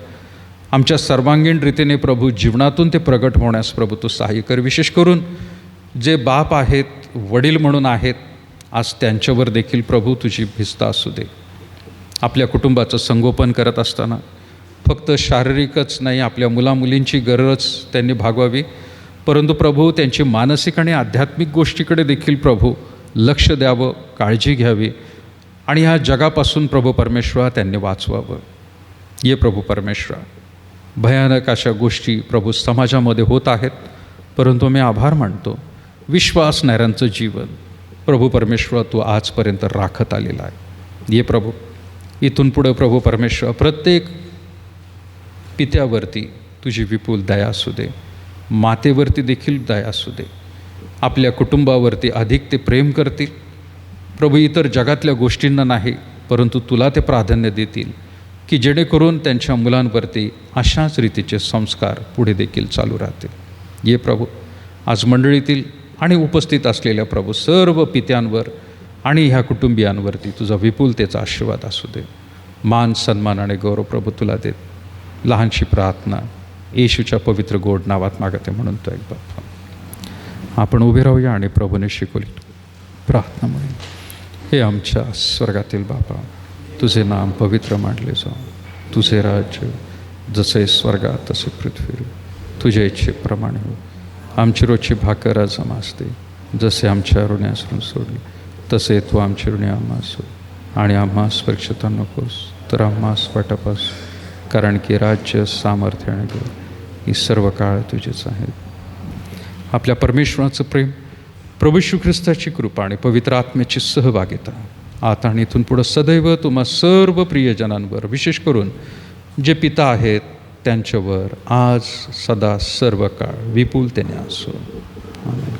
आमच्या सर्वांगीण रीतीने प्रभू जीवनातून ते प्रगट होण्यास प्रभू तू सहाय्य कर. विशेष करून जे बाप आहेत, वडील म्हणून आहेत, आज त्यांच्यावर देखील प्रभू तुझी भिस्त असू दे. आपल्या कुटुंबाचं संगोपन करत असताना फक्त शारीरिकच नाही, आपल्या मुलामुलींची गरज त्यांनी भागवावी, परंतु प्रभू त्यांची मानसिक आणि आध्यात्मिक गोष्टीकडे देखील प्रभू लक्ष द्यावं, काळजी घ्यावी आणि ह्या जगापासून प्रभू परमेश्वरा त्यांनी वाचवावं. ये प्रभू परमेश्वरा, भयानक अशा गोष्टी प्रभू समाजामध्ये होत आहेत, परंतु मी आभार मानतो विश्वासणाऱ्यांचं जीवन प्रभू परमेश्वरा तू आजपर्यंत राखत आलेला आहे. ये प्रभू, इथून पुढं प्रभू परमेश्वर प्रत्येक पित्यावरती तुझी विपुल दया असू दे, मातेवरती देखील दया असू दे, आपल्या कुटुंबावरती अधिक ते प्रेम करतील प्रभू. इतर जगातल्या गोष्टींना नाही, परंतु तुला ते प्राधान्य देतील की जेणेकरून त्यांच्या मुलांवरती अशाच रीतीचे संस्कार पुढे देखील चालू राहतील. ये प्रभू, आज मंडळीतील आणि उपस्थित असलेल्या प्रभू सर्व पित्यांवर आणि ह्या कुटुंबियांवरती तुझा विपुलतेचा आशीर्वाद असू दे. मान, सन्मान आणि गौरव प्रभू तुला देत लहानशी प्रार्थना येशूच्या पवित्र गोड नावात मागते म्हणून तो एक बाप्पा. आपण उभे राहूया आणि प्रभूने शिकवली प्रार्थना म्हणून. हे आमच्या स्वर्गातील बापा, तुझे नाम पवित्र मानले जाऊ, तुझे राज्य जसे स्वर्गात तसे पृथ्वीवर, तुझ्या इच्छेप्रमाणे हो. आमची रोजची भाकर आज आम्हास दे, जसे आमच्या ऋण्यासून सोडले तसे तू आमची ऋणे आम्हास सोड, आणि आम्हास परीक्षेत नकोस तर आम्हास वाटपास, कारण की राज्य, सामर्थ्य आणि गौरव ही सर्व काळ तुझेच आहेत. आपल्या परमेश्वराचं प्रेम, प्रभू येशू ख्रिस्ताची कृपा आणि पवित्र आत्म्याची सहभागिता आता आणि इथून पुढं सदैव तुम्हा सर्व प्रियजनांवर, विशेष करून जे पिता आहेत त्यांच्यावर आज सदा सर्व काळ विपुलतेने असो. आमेन.